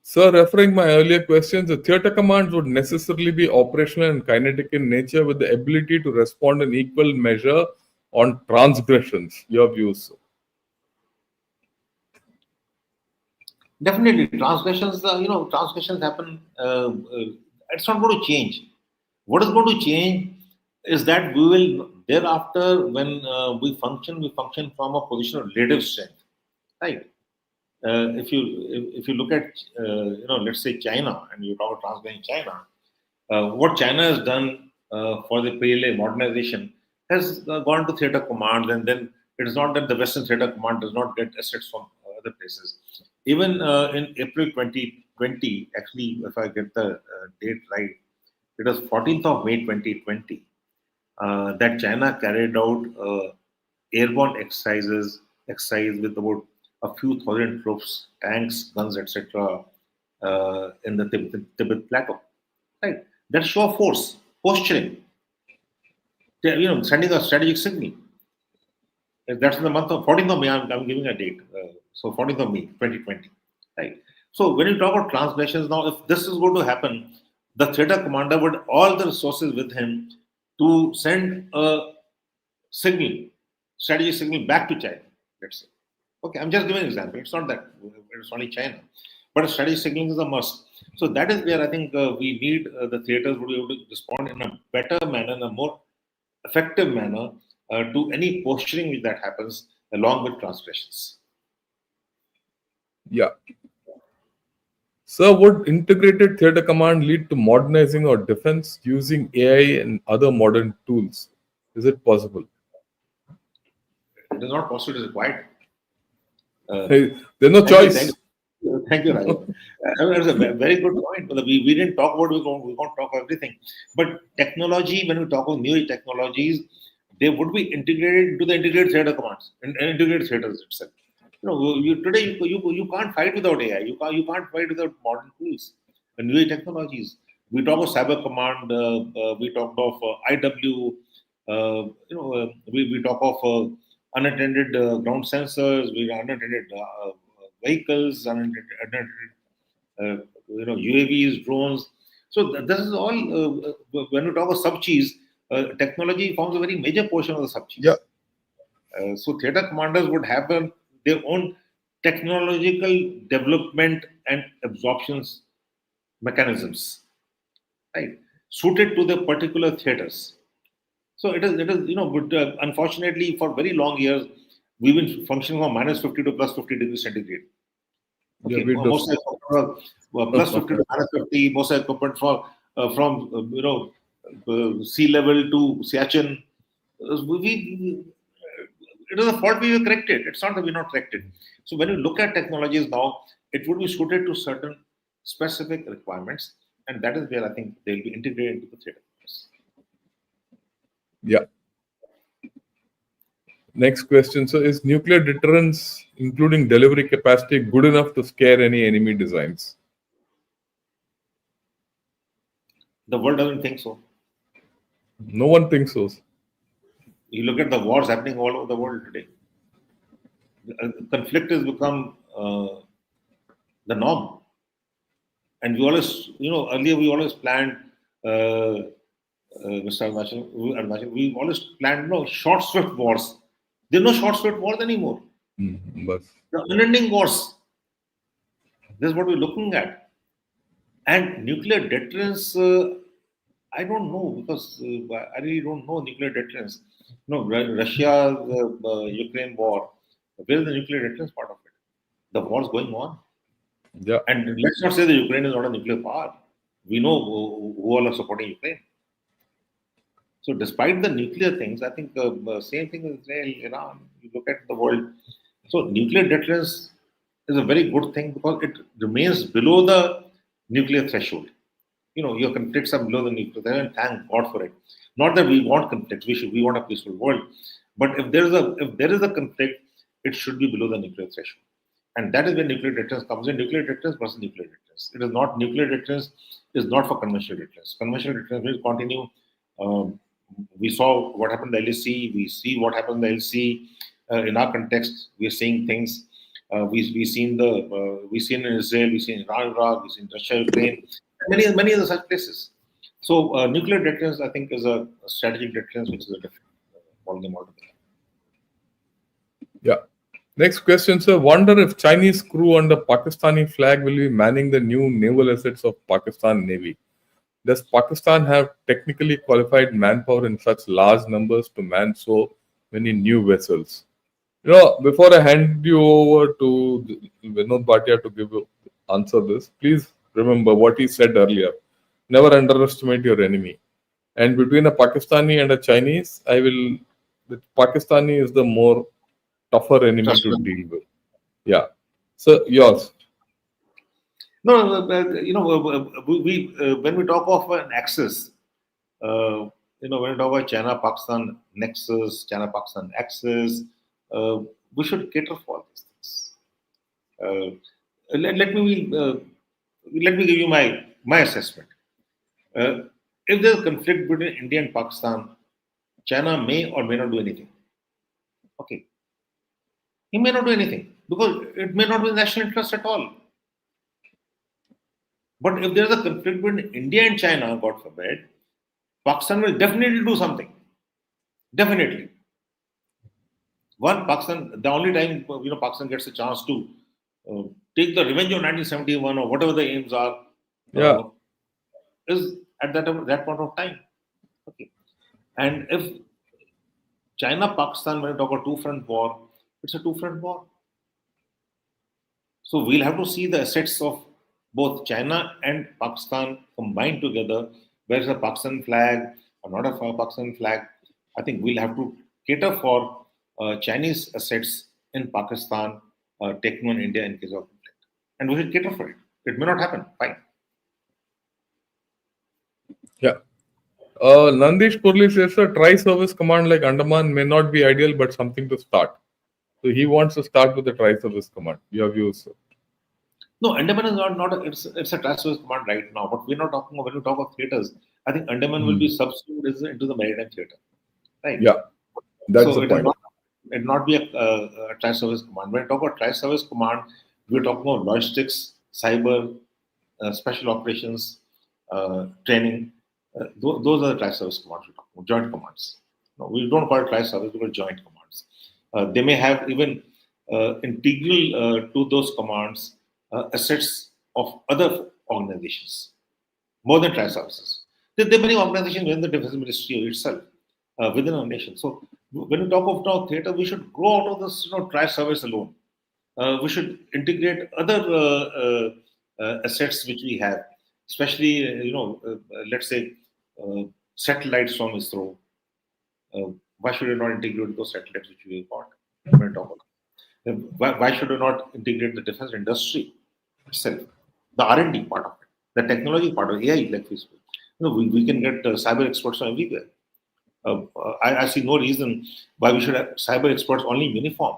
S1: Sir, referring my earlier questions, the theater commands would necessarily be operational and kinetic in nature with the ability to respond in equal measure on transgressions. Your views, sir.
S2: Definitely, transgressions. Transgressions happen. It's not going to change. What is going to change is that we will thereafter, when we function from a position of relative strength, right? If you look at let's say China, and you talk about transgression in China, what China has done for the PLA modernization has gone to theater commands, and then it is not that the Western theater command does not get assets from other places. Even in April 2020, actually, if I get the date right, it was 14th of May 2020 that China carried out airborne exercise with about a few thousand troops, tanks, guns, etc., in the Tibet plateau. Right. That's show of force, posturing. Sending a strategic signal. That's in the month of 14th of May. I'm giving a date. So 14th of May, 2020. Right. So when you talk about transgressions now, if this is going to happen, the theater commander would all the resources with him to send a signal, strategic signal back to China. Let's say. Okay, I'm just giving an example. It's not that it's only China, but a strategic signaling is a must. So that is where I think we need the theaters would be able to respond in a better manner, in a more effective manner to any posturing that happens along with transgressions.
S1: Yeah. Sir, would integrated theater command lead to modernizing our defense using AI and other modern tools? Is it possible?
S2: It is not possible; it is required. Uh,
S1: Hey, there's no
S2: thank
S1: choice.
S2: you, thank you, Raja. That's a very good point. We didn't talk about we won't talk about everything, but technology. When we talk of new technologies, they would be integrated into the integrated theater commands and integrated theaters itself. Today you can't fight without AI. You can't fight without modern tools and new technologies. We talk of cyber command. We talked of IW. We talk of unattended ground sensors. We unattended vehicles, unattended UAVs, drones. So this is all, when we talk of sub-cheese, technology forms a very major portion of the sub-cheese.
S1: Yeah.
S2: So theater commanders would have their own technological development and absorptions mechanisms, right, suited to the particular theaters. So it is, but unfortunately, for very long years, we've been functioning from -50 to +50 degrees centigrade.
S1: Yeah,
S2: Okay,
S1: we do.
S2: most plus 50 to -50, most equipment from sea level to Siachen. It is a fault we were corrected. It's not that we're not corrected. So when you look at technologies now, it would be suited to certain specific requirements, and that is where I think they'll be integrated into the theatre.
S1: Yeah. Next question. So, is nuclear deterrence, including delivery capacity, good enough to scare any enemy designs?
S2: The world doesn't think so.
S1: No one thinks so.
S2: You look at the wars happening all over the world today. Conflict has become the norm. And we always, earlier we always planned, Mr. Arunachal, we always planned, short, swift wars. There are no short, swift wars anymore.
S1: But
S2: The unending wars. This is what we're looking at. And nuclear deterrence, I don't know, because I really don't know nuclear deterrence. Russia, the Ukraine war, where is the nuclear deterrence part of it? The war's going on.
S1: yeah,
S2: And let's not say that Ukraine is not a nuclear power. We know who all are supporting Ukraine. So, despite the nuclear things, I think same thing with Israel, Iran. You look at the world. So, nuclear deterrence is a very good thing because it remains below the nuclear threshold. Your conflicts are below the nuclear threshold, and thank God for it. Not that we want conflicts; we want a peaceful world. But if there is a conflict, it should be below the nuclear threshold. And that is where nuclear deterrence comes in. Nuclear deterrence versus nuclear deterrence. It is not nuclear deterrence is not for conventional deterrence. Conventional deterrence will continue. We saw what happened in the LAC. We see what happened in the LC. In our context, we are seeing things. We seen in Israel. We seen in Iran, Iraq. We seen Russia, Ukraine, and many other such places. So nuclear deterrence, I think, is a strategic deterrence, which is a different ballgame altogether.
S1: yeah. Next question, sir. Wonder if Chinese crew under Pakistani flag will be manning the new naval assets of Pakistan Navy. Does Pakistan have technically qualified manpower in such large numbers to man so many new vessels? Before I hand you over to Vinod Bhatia to answer this, please remember what he said earlier. Never underestimate your enemy. And between a Pakistani and a Chinese, the Pakistani is the more tougher enemy to deal with. Yeah. So yours.
S2: No, we when we talk of an axis, when we talk about China-Pakistan nexus, China-Pakistan axis, we should cater for all these things. Let me give you my assessment. If there's a conflict between India and Pakistan, China may or may not do anything. Okay, he may not do anything because it may not be national interest at all. But if there is a conflict between India and China, God forbid, Pakistan will definitely do something. Definitely. Pakistan, the only time Pakistan gets a chance to take the revenge of 1971 or whatever the aims are,
S1: Yeah.
S2: is at that point of time. Okay. And if China-Pakistan, when you talk about two-front war, it's a two-front war. So we'll have to see the assets of both China and Pakistan combined together. Where's the Pakistan flag or not a Pakistan flag? I think we'll have to cater for Chinese assets in Pakistan taking on India in case of conflict. And we should cater for it. It may not happen. Fine.
S1: Yeah. Nandish Purli says a tri-service command like Andaman may not be ideal, but something to start. So he wants to start with the tri-service command. Your views, sir?
S2: No, Andaman is not it's a tri-service command right now. But we're not talking when we talk of theaters. I think Andaman will be subsumed into the maritime theater. Right?
S1: Yeah. That's
S2: so
S1: the point.
S2: It will not be a tri-service command. When we talk about tri-service command, we're talking about logistics, cyber, special operations, training. Those are the tri service commands we talk about, joint commands. No, we don't call it tri service, we call it joint commands. They may have even integral to those commands assets of other organizations, more than tri services. There are many organizations within the defense ministry itself, within our nation. So when we talk of now theatre, we should grow out of this, tri service alone. We should integrate other assets which we have, especially let's say satellites from ISRO. Why should we not integrate those satellites which we got? When we talk about why should we not integrate the defense industry itself, the R&D part of it, the technology part of AI, like we speak. We can get cyber experts from everywhere. I see no reason why we should have cyber experts only in uniform.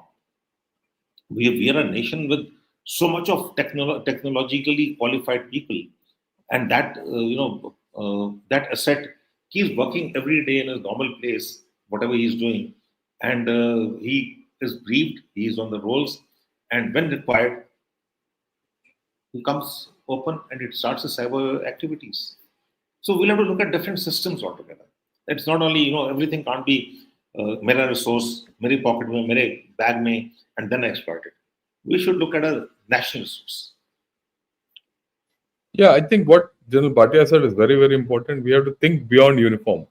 S2: We are a nation with so much of technologically qualified people, and that asset keeps working every day in his normal place, whatever he's doing, and he is briefed, he is on the rolls, and when required, he comes open and it starts his cyber activities. So we'll have to look at different systems altogether. It's not only, everything can't be mere resource, mere pocket mein, mere bag mein, and then exploit it. We should look at a national resource.
S1: Yeah, I think what General Bhatia said is very, very important. We have to think beyond uniform.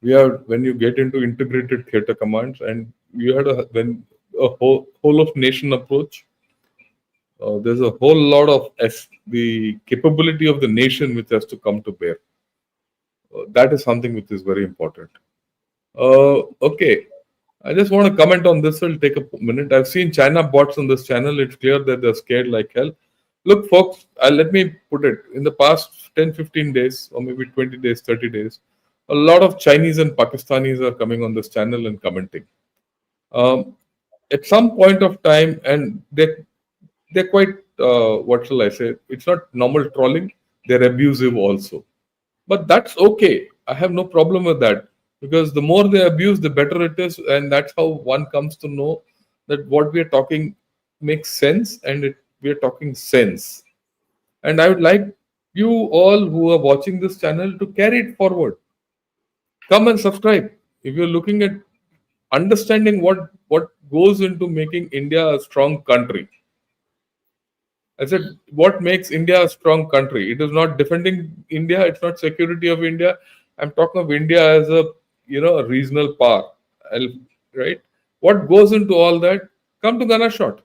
S1: When you get into integrated theatre commands, and you had a whole of nation approach. There's a whole lot of the capability of the nation which has to come to bear. That is something which is very important. Okay, I just want to comment on this. It'll take a minute. I've seen China bots on this channel. It's clear that they're scared like hell. Look, folks, let me put it. In the past 10, 15 days, or maybe 20 days, 30 days, a lot of Chinese and Pakistanis are coming on this channel and commenting. At some point of time, and they're quite, what shall I say? It's not normal trolling. They're abusive also. But that's okay. I have no problem with that, because the more they abuse, the better it is. And that's how one comes to know that what we are talking makes sense, and we are talking sense. And I would like you all who are watching this channel to carry it forward. Come and subscribe. If you're looking at understanding what goes into making India a strong country. I said, what makes India a strong country? It is not defending India. It's not security of India. I'm talking of India as a regional power, right? What goes into all that? Come to Ghana Shot,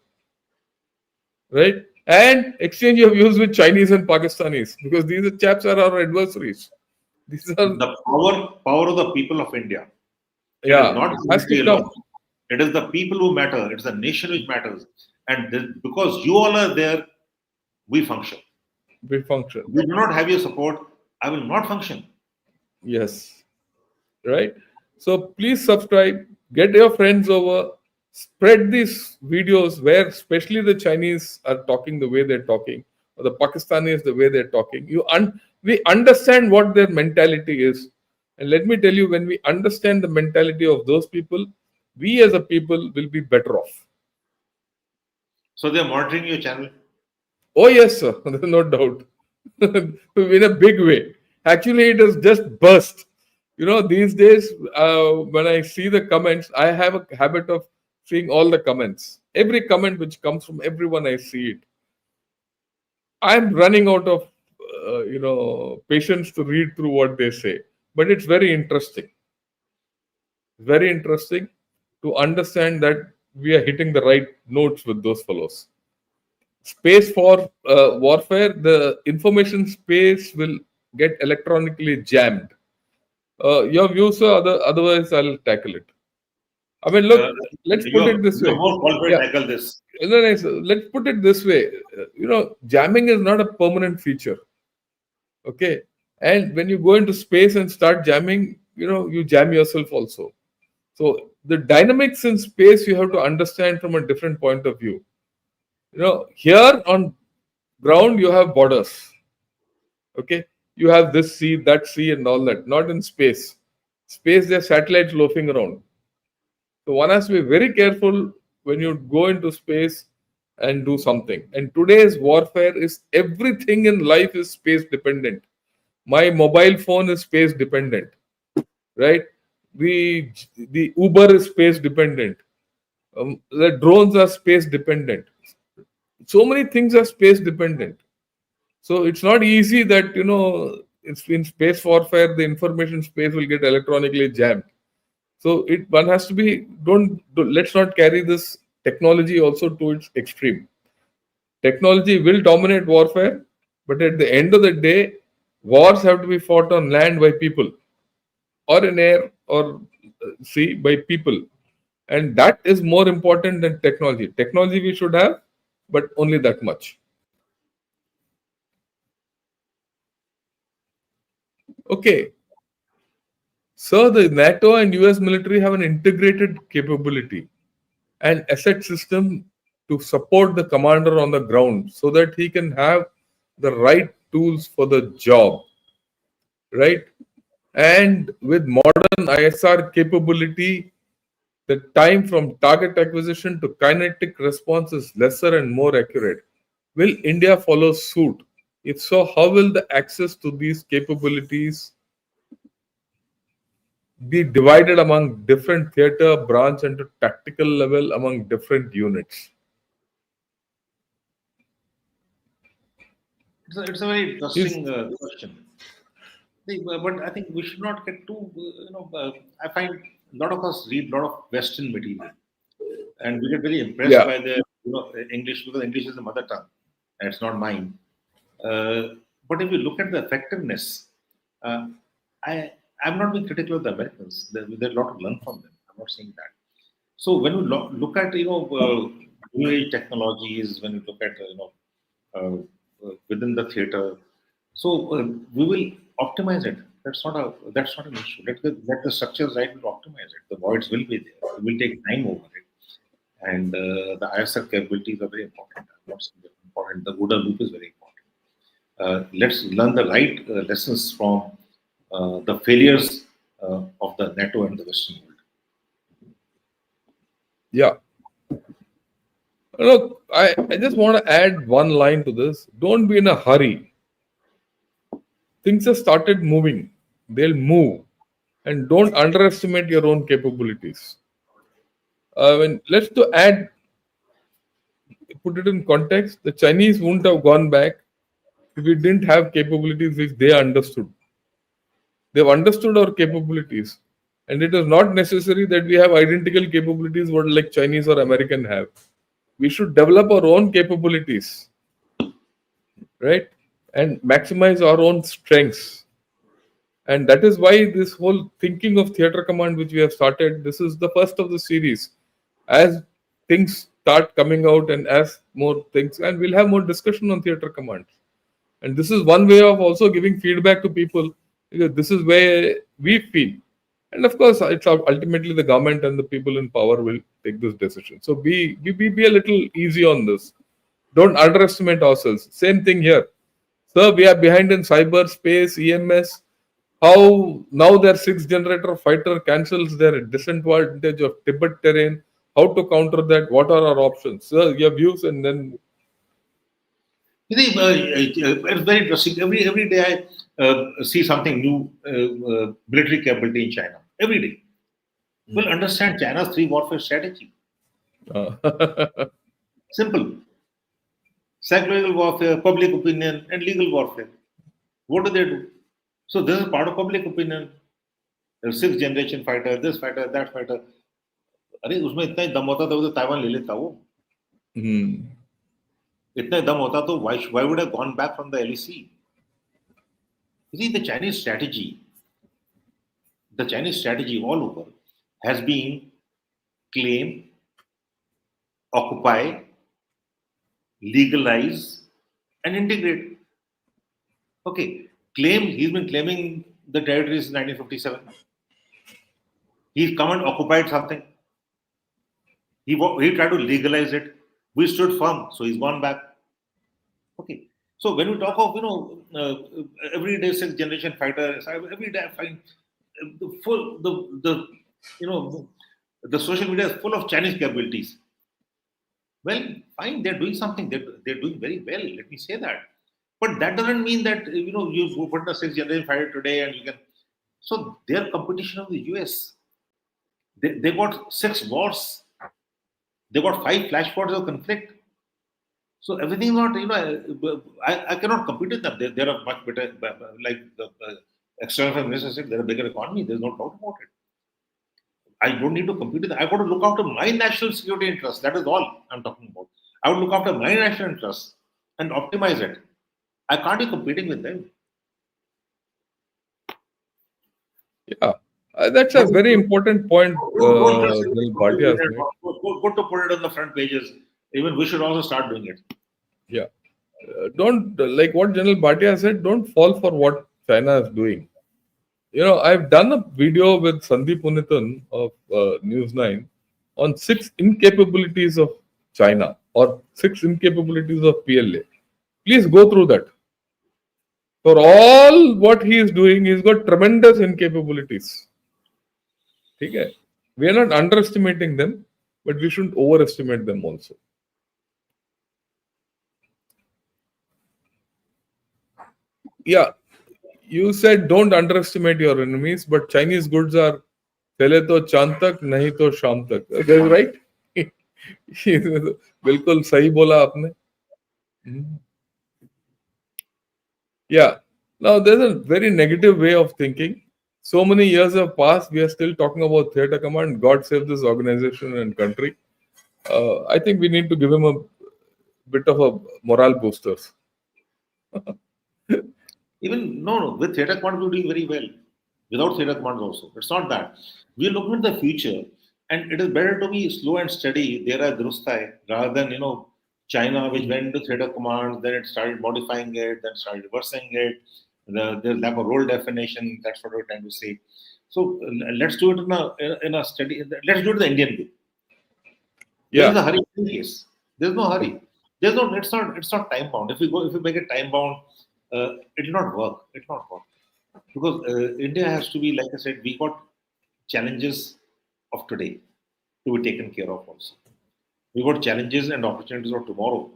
S1: right? And exchange your views with Chinese and Pakistanis, because these chaps are our adversaries. These are
S2: the power of the people of India. It
S1: yeah,
S2: is not
S1: it has to
S2: military
S1: come.
S2: alone. It is the people who matter. It's the nation which matters. And because you all are there, we function.
S1: We function.
S2: We do not have your support, I will not function.
S1: Yes, right. So please subscribe. Get your friends over. Spread these videos where, especially the Chinese are talking the way they're talking, or the Pakistanis the way they're talking. We understand what their mentality is, and let me tell you, when we understand the mentality of those people, we as a people will be better off.
S2: So they're monitoring your channel.
S1: Oh yes, sir. There's no doubt. In a big way. Actually, it has just burst. These days, when I see the comments, I have a habit of seeing all the comments. Every comment which comes from everyone, I see it. I'm running out of, patience to read through what they say. But it's very interesting. Very interesting to understand that we are hitting the right notes with those fellows. Space for warfare, the information space will get electronically jammed. Your views, sir, otherwise I'll tackle it. I mean, look, let's put it this
S2: You're
S1: way.
S2: more qualified
S1: Yeah.
S2: to tackle this.
S1: No, sir, let's put it this way. Jamming is not a permanent feature. Okay. And when you go into space and start jamming, you jam yourself also. So the dynamics in space you have to understand from a different point of view. Here on ground you have borders. Okay, you have this sea, that sea, and all that. Not in space. Space, there are satellites loafing around. So one has to be very careful when you go into space and do something. And today's warfare is, everything in life is space dependent. My mobile phone is space dependent, right? The Uber is space dependent. The drones are space dependent. So many things are space dependent. So it's not easy that it's in space warfare the information space will get electronically jammed. So it one has to be let's not carry this technology also to its extreme. Technology will dominate warfare, but at the end of the day, wars have to be fought on land by people, or in air or sea by people, and that is more important than technology. Technology we should have, but only that much. Okay, so the NATO and US military have an integrated capability and asset system to support the commander on the ground so that he can have the right tools for the job, right? And with modern ISR capability, the time from target acquisition to kinetic response is lesser and more accurate. Will India follow suit? If so, how will the access to these capabilities be divided among different theater, branch, and to tactical level among different units?
S2: It's a very
S1: Is
S2: interesting question. But I think we should not get too, I find a lot of us read a lot of Western material, and we get very impressed
S1: yeah,
S2: by the English, because English is the mother tongue and it's not mine. Uh, but if you look at the effectiveness, uh, I I'm not being critical of the Americans. There's a lot to learn from them. I'm not saying that. So when we look at new age technologies, when you look at within the theater, so we will optimize it. That's not an issue. Let the structures right will optimize it. The voids will be there. It will take time over it, and the ISR capabilities are very important. I'm not saying they're important. The OODA loop is very important. Let's learn the right lessons from the failures of the NATO and the Western world.
S1: yeah. Look, I just want to add one line to this. Don't be in a hurry. Things have started moving. They'll move. And don't underestimate your own capabilities. Let's to add, put it in context, the Chinese wouldn't have gone back if we didn't have capabilities which they understood. They've understood our capabilities. And it is not necessary that we have identical capabilities what like Chinese or American have. We should develop our own capabilities, right? And maximize our own strengths. And that is why this whole thinking of theater command, which we have started, this is the first of the series. As things start coming out and as more things, and we'll have more discussion on theater command. And this is one way of also giving feedback to people, because this is where we feel. And of course, it's ultimately the government and the people in power will take this decision. So be a little easy on this. Don't underestimate ourselves. Same thing here. Sir, we are behind in cyberspace, EMS. How now their sixth generator fighter cancels their disadvantage of Tibet terrain. How to counter that? What are our options? Sir, your views, and then
S2: You see, it's very interesting. Every day I see something new, military capability in China. Every day, we'll understand China's three warfare strategy.
S1: uh,
S2: Simple: psychological warfare, public opinion, and legal warfare. What do they do? So this is part of public opinion. The sixth generation fighter, this fighter, that fighter. अरे उसमें इतना ही दम होता तो Taiwan ले लेता वो.
S1: hmm,
S2: इतना ही दम होता तो why would have gone back from the LEC? You see, the Chinese strategy all over has been claim, occupy, legalize, and integrate. Okay, claim, he's been claiming the territories in 1957. He's come and occupied something. He tried to legalize it. We stood firm, so he's gone back. Okay. So when we talk of everyday sixth generation fighters, every day I find the you know the social media is full of Chinese capabilities. Well, fine, they're doing something. They're doing very well. Let me say that. But that doesn't mean that you put a sixth generation fighter today and you can. So their competition of the US, they got six wars, they got five flashpoints of conflict. So everything is not, I cannot compete with them. They're a much better, like the external affairs minister said, they're a bigger economy. There's no doubt about it. I don't need to compete with them. I got to look after my national security interests. That is all I'm talking about. I would look after my national interests and optimize it. I can't be competing with them.
S1: Yeah, that's a
S2: But
S1: very important point
S2: don't just say
S1: General Bhatia has made.
S2: good to put it on the front pages. Even we should also start doing it.
S1: Yeah, don't like what General Bhatia said. Don't fall for what China is doing. I've done a video with Sandeep Punithan of News 9 on six incapabilities of China or six incapabilities of PLA. Please go through that. For all what he is doing, he's got tremendous incapabilities. Okay? We are not underestimating them, but we shouldn't overestimate them also. Yeah, you said don't underestimate your enemies, but Chinese goods are चले तो चांद तक नहीं तो शाम तक. That's right. बिल्कुल सही बोला आपने. Hmm. Yeah. Now there's a very negative way of thinking. So many years have passed. We are still talking about theater command. God save this organization and country. I think we need to give him a bit of a morale boosters.
S2: Even no, with theatre command we're doing very well. Without theatre commands also. It's not that. We're looking at the future and it is better to be slow and steady, there are drustai, rather than China which went into theatre commands, then it started modifying it, then started reversing it. There's lack of role definition, that's what we're trying to say. So let's do it in a steady, let's do it the Indian way. There is
S1: Yeah.
S2: a hurry in case. There's no hurry. There's no. It's not time bound. If we make it time bound, it will not work. It will not work because India has to be, like I said, we got challenges of today to be taken care of also. We got challenges and opportunities of tomorrow.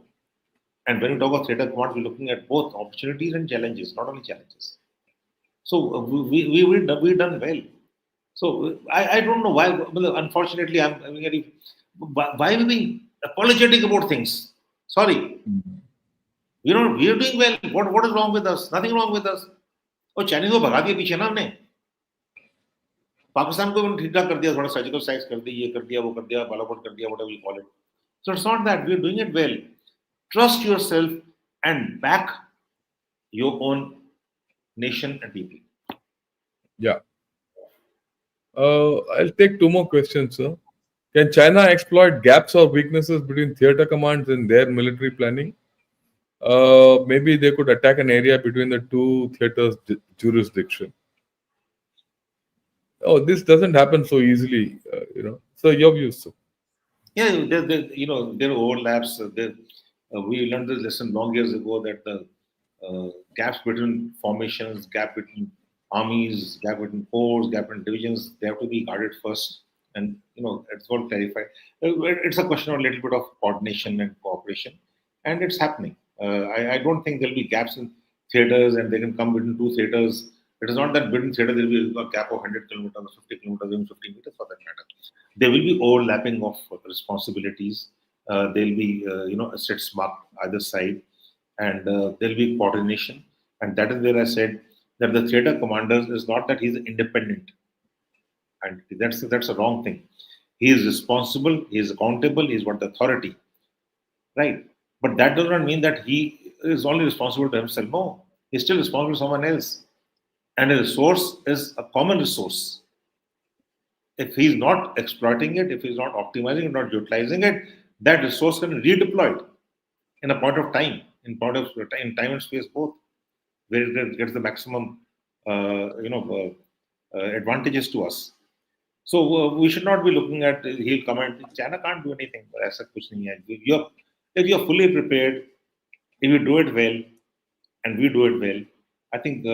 S2: And when we talk about theatre command, we're looking at both opportunities and challenges, not only challenges. So we done well. So I don't know why. Well, unfortunately, I'm very. Why are we being apologetic about things? Sorry, we are doing well. What is wrong with us? Nothing wrong with us. और Chinese को भगा दिया पीछे ना हमने पाकिस्तान को भी ठीक ठाक कर दिया थोड़ा सर्जिकल स्ट्राइक्स कर दी ये कर दिया वो कर दिया बालाकोट कर दिया whatever you call it. So it's not that we are doing it well. Trust yourself and back your own nation and people.
S1: Yeah. I'll take two more questions, sir. Can China exploit gaps or weaknesses between theater commands and their military planning? Maybe they could attack an area between the two theaters' jurisdiction. Oh, this doesn't happen so easily, So your views, sir.
S2: Yeah, there are overlaps. We learned this lesson long years ago that the gaps between formations, gap between armies, gap between corps, gap between divisions, they have to be guarded first. And it's all clarified. It's a question of a little bit of coordination and cooperation, and it's happening. I don't think there'll be gaps in theaters, and they can come between two theaters. It is not that between theater there will be a gap of 100 kilometers, 50 kilometers, even 50 meters for that matter. There will be overlapping of responsibilities. There'll be assets marked either side, and there'll be coordination. And that is where I said that the theater commander is not that he's independent, and that's a wrong thing. He is responsible, he is accountable, he's got the authority, right? But that does not mean that he is only responsible to himself. No, he's still responsible to someone else, and a resource is a common resource. If he's not exploiting it, if he's not optimizing it, not utilizing it, that resource can be redeployed in a point of time, in time and space both, where it gets the maximum, advantages to us. So we should not be looking at he'll come and China can't do anything. ऐसा कुछ नहीं है. If you're fully prepared, if you do it well, and we do it well, I think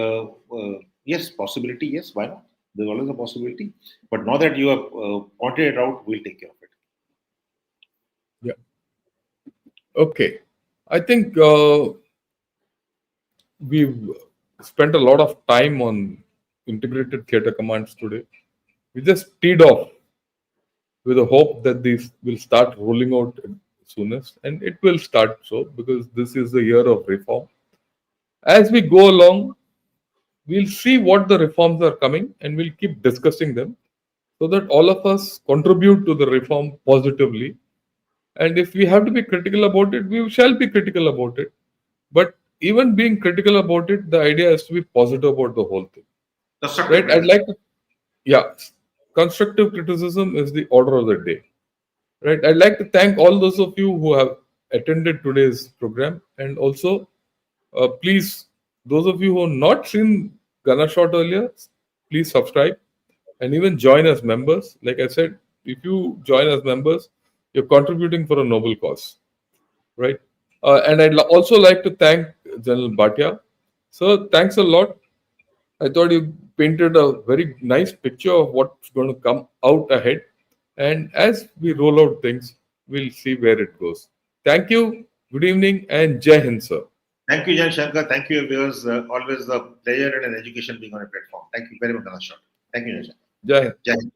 S2: yes, possibility, yes, why not? There's always a possibility. But now that you have pointed it out, we'll take care of it.
S1: Yeah. Okay. I think we've spent a lot of time on integrated theater commands today. We just teed off with a hope that these will start rolling out soonest, and it will start so because this is the year of reform. As we go along, we'll see what the reforms are coming and we'll keep discussing them so that all of us contribute to the reform positively. And if we have to be critical about it, we shall be critical about it. But even being critical about it, the idea is to be positive about the whole thing.
S2: Constructive
S1: Right? I'd
S2: criticism.
S1: like to, yeah, constructive criticism is the order of the day. Right? I'd like to thank all those of you who have attended today's program, and also please, those of you who have not seen Gunner Shot earlier, please subscribe and even join as members. Like I said, if you join as members, you're contributing for a noble cause, right? And I'd also like to thank General Bhatia. So thanks a lot. I thought you painted a very nice picture of what's going to come out ahead. And as we roll out things, we'll see where it goes. Thank you. Good evening and Jai Hind, sir.
S2: Thank you, Jan Shankar. Thank you, viewers. Always a pleasure and an education being on a platform. Thank you very much, Ganesh. Thank you, Jan Shankar.
S1: Jai Hind.
S2: Jai Hind.